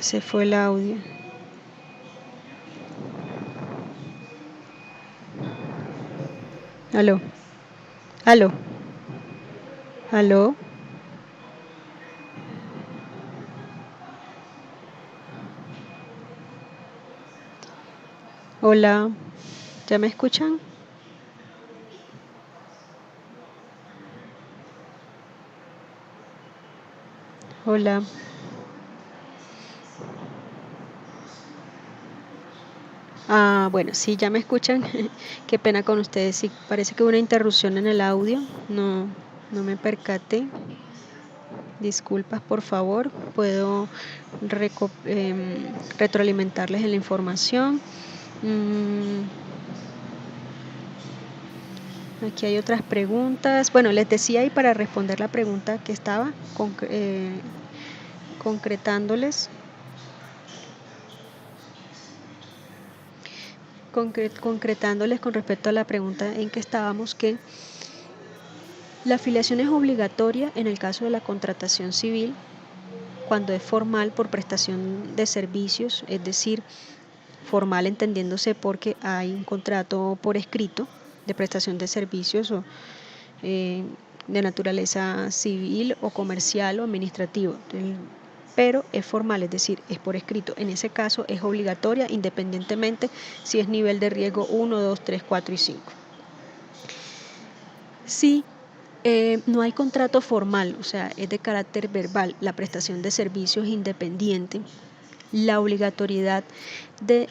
Se fue el audio. Aló. Hola, ¿ya me escuchan? Hola. Bueno, sí, ya me escuchan. Qué pena con ustedes. Sí, parece que hubo una interrupción en el audio. No me percaté. Disculpas, por favor. Puedo retroalimentarles en la información. Aquí hay otras preguntas. Bueno, les decía, y para responder la pregunta que estaba concretándoles con respecto a la pregunta en que estábamos, que la afiliación es obligatoria en el caso de la contratación civil cuando es formal por prestación de servicios, es decir, formal entendiéndose porque hay un contrato por escrito de prestación de servicios o de naturaleza civil o comercial o administrativo, pero es formal, es decir, es por escrito. En ese caso es obligatoria independientemente si es nivel de riesgo 1, 2, 3, 4 y 5. Si no hay contrato formal, o sea, es de carácter verbal, la prestación de servicios independiente, la obligatoriedad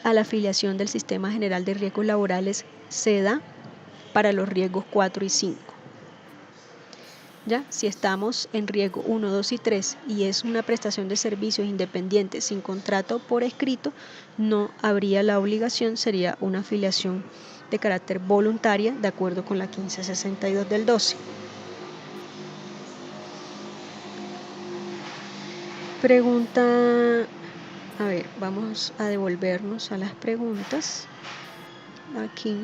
a la afiliación del Sistema General de Riesgos Laborales se da para los riesgos 4 y 5. ¿Ya? Si estamos en riesgo 1, 2 y 3 y es una prestación de servicios independiente sin contrato por escrito, no habría la obligación, sería una afiliación de carácter voluntaria de acuerdo con la 1562 del 12. Pregunta, a ver, vamos a devolvernos a las preguntas. Aquí.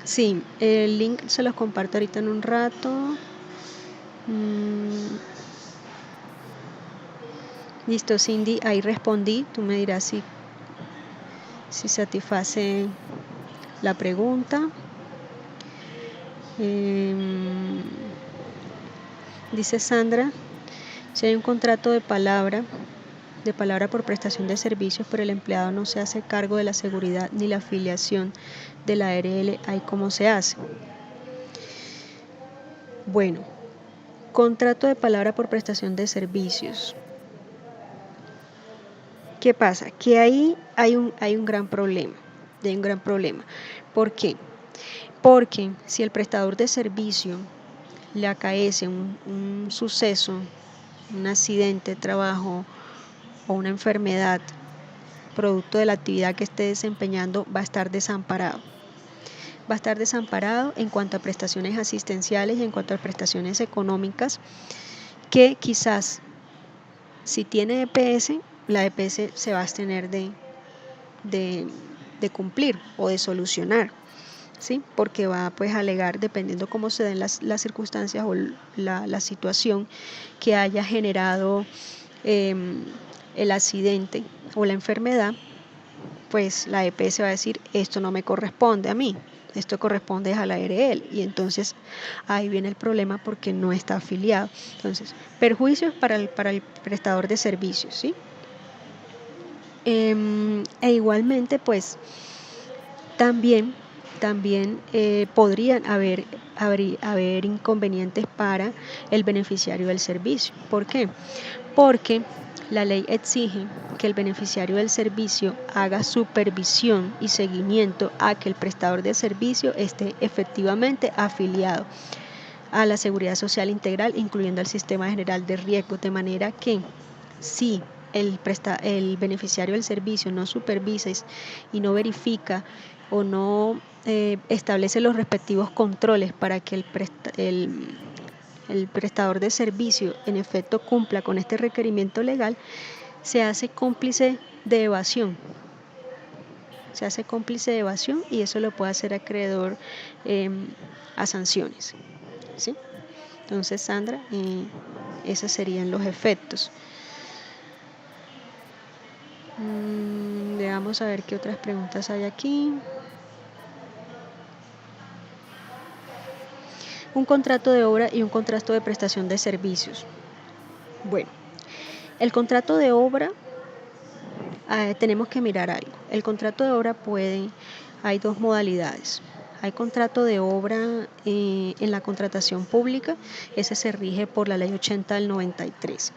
Sí, el link se los comparto ahorita en un rato. Listo, Cindy, ahí respondí. Tú me dirás si satisface la pregunta. Dice Sandra, si hay un contrato de palabra por prestación de servicios, pero el empleado no se hace cargo de la seguridad ni la afiliación de la ARL, ¿ahí cómo se hace? Bueno, contrato de palabra por prestación de servicios. ¿Qué pasa? Que ahí hay un gran problema. ¿Por qué? Porque si el prestador de servicio le acaece un suceso, un accidente de trabajo o una enfermedad producto de la actividad que esté desempeñando, va a estar desamparado. Va a estar desamparado en cuanto a prestaciones asistenciales y en cuanto a prestaciones económicas, que quizás si tiene EPS, la EPS se va a abstener de cumplir o de solucionar, ¿sí? Porque va pues a alegar, dependiendo cómo se den las circunstancias o la situación que haya generado el accidente o la enfermedad, pues la EPS va a decir, esto no me corresponde a mí, esto corresponde a la ARL, y entonces ahí viene el problema porque no está afiliado. Entonces, perjuicios para el prestador de servicios, ¿sí? E igualmente, pues, también podrían haber inconvenientes para el beneficiario del servicio. ¿Por qué? Porque la ley exige que el beneficiario del servicio haga supervisión y seguimiento a que el prestador de servicio esté efectivamente afiliado a la Seguridad Social Integral, incluyendo al Sistema General de Riesgos, de manera que si el beneficiario del servicio no supervisa y no verifica o no establece los respectivos controles para que el prestador de servicio en efecto cumpla con este requerimiento legal, se hace cómplice de evasión. Y eso lo puede hacer acreedor a sanciones, ¿sí? Entonces, Sandra, esos serían los efectos. Veamos a ver qué otras preguntas hay aquí. Un contrato de obra y un contrato de prestación de servicios. Bueno, el contrato de obra, tenemos que mirar algo. El contrato de obra hay dos modalidades. Hay contrato de obra en la contratación pública, ese se rige por la ley 80 del 93,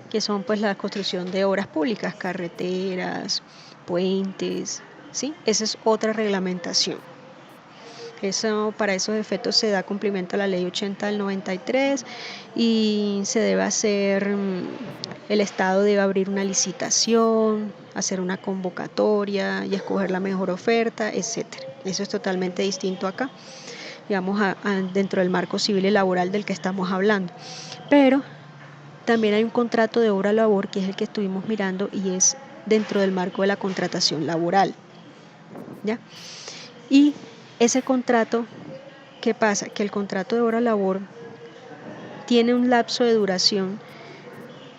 que son pues la construcción de obras públicas, carreteras, puentes, ¿sí? Esa es otra reglamentación. Para esos efectos se da cumplimiento a la ley 80 del 93 y se debe hacer, el Estado debe abrir una licitación, hacer una convocatoria y escoger la mejor oferta, etcétera. Eso es totalmente distinto acá. digamos, dentro del marco civil y laboral del que estamos hablando. Pero también hay un contrato de obra-labor, que es el que estuvimos mirando, y es dentro del marco de la contratación laboral, ¿ya? Y ese contrato, ¿qué pasa? Que el contrato de obra-labor tiene un lapso de duración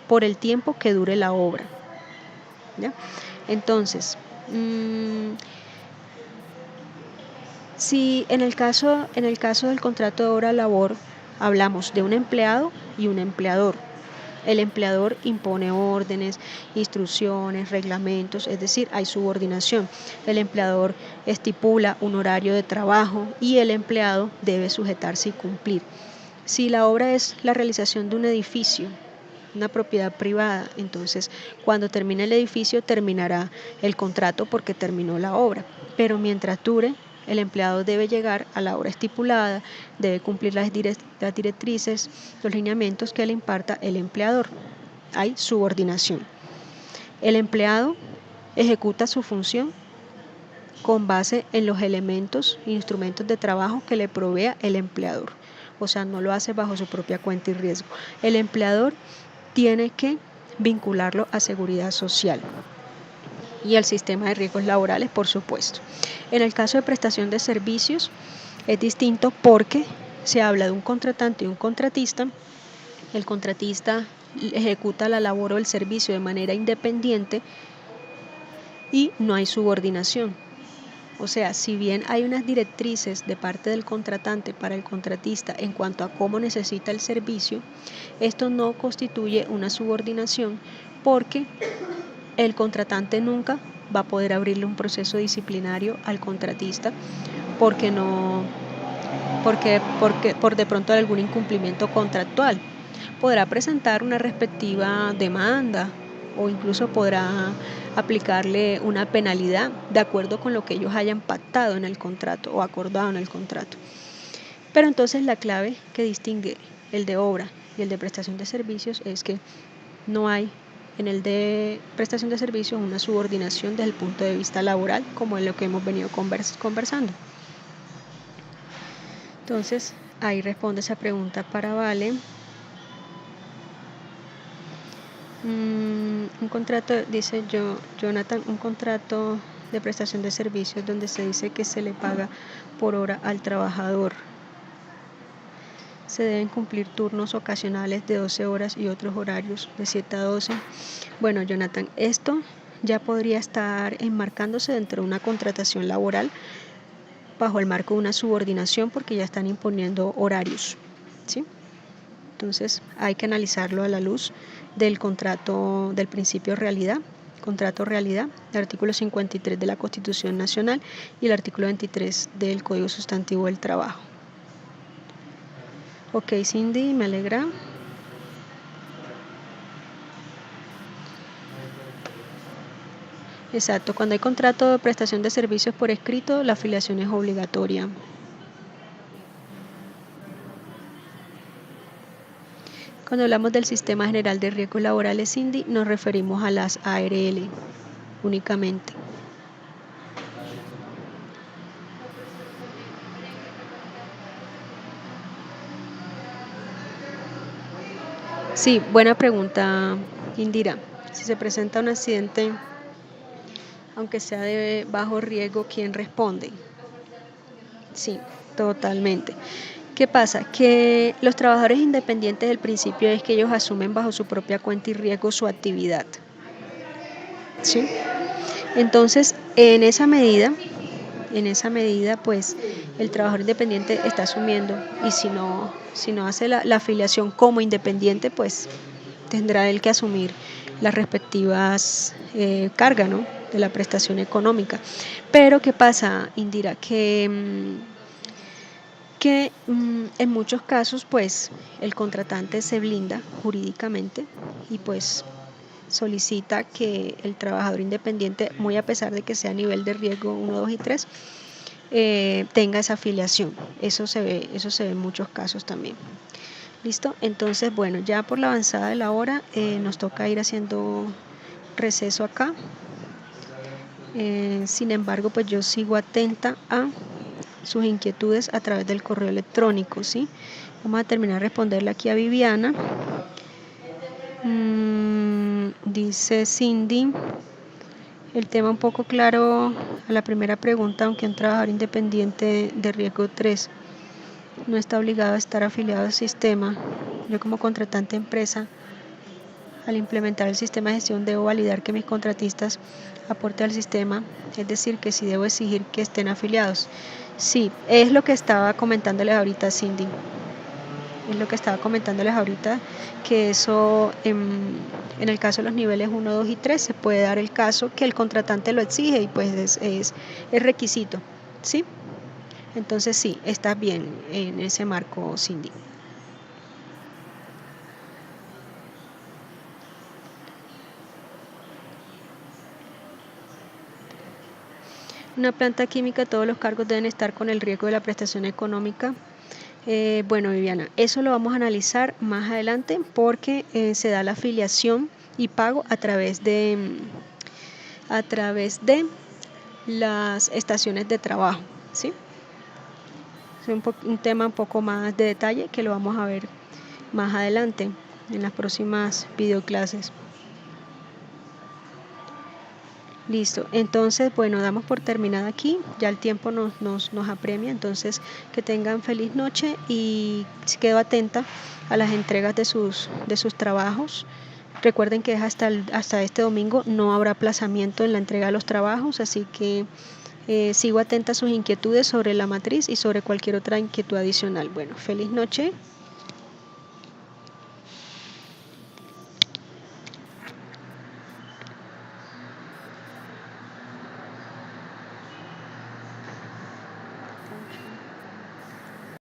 por el tiempo que dure la obra, ¿ya? Entonces, si en el caso del contrato de obra-labor hablamos de un empleado y un empleador, el empleador impone órdenes, instrucciones, reglamentos, es decir, hay subordinación. El empleador estipula un horario de trabajo y el empleado debe sujetarse y cumplir. Si la obra es la realización de un edificio, una propiedad privada, entonces cuando termine el edificio terminará el contrato porque terminó la obra, pero mientras dure, el empleado debe llegar a la hora estipulada, debe cumplir las directrices, los lineamientos que le imparta el empleador. Hay subordinación. El empleado ejecuta su función con base en los elementos e instrumentos de trabajo que le provea el empleador. O sea, no lo hace bajo su propia cuenta y riesgo. El empleador tiene que vincularlo a seguridad social y al sistema de riesgos laborales, por supuesto. En el caso de prestación de servicios es distinto porque se habla de un contratante y un contratista. El contratista ejecuta la labor o el servicio de manera independiente y no hay subordinación. O sea, si bien hay unas directrices de parte del contratante para el contratista en cuanto a cómo necesita el servicio, esto no constituye una subordinación porque el contratante nunca va a poder abrirle un proceso disciplinario al contratista porque por de pronto algún incumplimiento contractual. Podrá presentar una respectiva demanda o incluso podrá aplicarle una penalidad de acuerdo con lo que ellos hayan pactado en el contrato o acordado en el contrato. Pero entonces la clave que distingue el de obra y el de prestación de servicios es que no hay en el de prestación de servicios una subordinación desde el punto de vista laboral, como es lo que hemos venido conversando. Entonces, ahí responde esa pregunta para Vale. Un contrato, dice Jonathan, un contrato de prestación de servicios donde se dice que se le paga por hora al trabajador. Se deben cumplir turnos ocasionales de 12 horas y otros horarios de 7 a 12. Bueno, Jonathan, esto ya podría estar enmarcándose dentro de una contratación laboral bajo el marco de una subordinación porque ya están imponiendo horarios, ¿sí? Entonces hay que analizarlo a la luz del contrato, del principio de realidad, contrato realidad, el artículo 53 de la Constitución Nacional y el artículo 23 del Código Sustantivo del Trabajo. Ok, Cindy, me alegra. Exacto, cuando hay contrato de prestación de servicios por escrito, la afiliación es obligatoria. Cuando hablamos del Sistema General de Riesgos Laborales, Cindy, nos referimos a las ARL únicamente. Sí, buena pregunta, Indira. Si se presenta un accidente, aunque sea de bajo riesgo, ¿quién responde? Sí, totalmente. ¿Qué pasa? Que los trabajadores independientes, el principio es que ellos asumen bajo su propia cuenta y riesgo su actividad. ¿Sí? Entonces, en esa medida, pues el trabajador independiente está asumiendo, y si no hace la afiliación como independiente, pues tendrá él que asumir las respectivas cargas, ¿no?, de la prestación económica. Pero ¿qué pasa, Indira? Que en muchos casos pues el contratante se blinda jurídicamente y pues solicita que el trabajador independiente, muy a pesar de que sea a nivel de riesgo 1, 2 y 3, tenga esa afiliación. Eso se ve en muchos casos también. ¿Listo? Entonces, bueno, ya por la avanzada de la hora nos toca ir haciendo receso acá. Sin embargo, pues yo sigo atenta a sus inquietudes a través del correo electrónico, ¿sí? Vamos a terminar de responderle aquí a Viviana. Dice Cindy, el tema un poco claro a la primera pregunta, aunque un trabajador independiente de riesgo 3 no está obligado a estar afiliado al sistema. Yo como contratante empresa, al implementar el sistema de gestión, debo validar que mis contratistas aporten al sistema, es decir, que sí debo exigir que estén afiliados. Sí, es lo que estaba comentándoles ahorita, Cindy. Es lo que estaba comentándoles ahorita, que eso en el caso de los niveles 1, 2 y 3 se puede dar el caso que el contratante lo exige y pues es requisito, ¿sí? Entonces sí, estás bien en ese marco, Cindy. Una planta química, todos los cargos deben estar con el riesgo de la prestación económica. Bueno, Viviana, eso lo vamos a analizar más adelante porque se da la afiliación y pago a través de las estaciones de trabajo, ¿sí? Es un tema un poco más de detalle que lo vamos a ver más adelante en las próximas videoclases. Listo, entonces, bueno, damos por terminada aquí, ya el tiempo nos apremia, entonces que tengan feliz noche y quedo atenta a las entregas de sus trabajos. Recuerden que es hasta este domingo, no habrá aplazamiento en la entrega de los trabajos, así que sigo atenta a sus inquietudes sobre la matriz y sobre cualquier otra inquietud adicional. Bueno, feliz noche.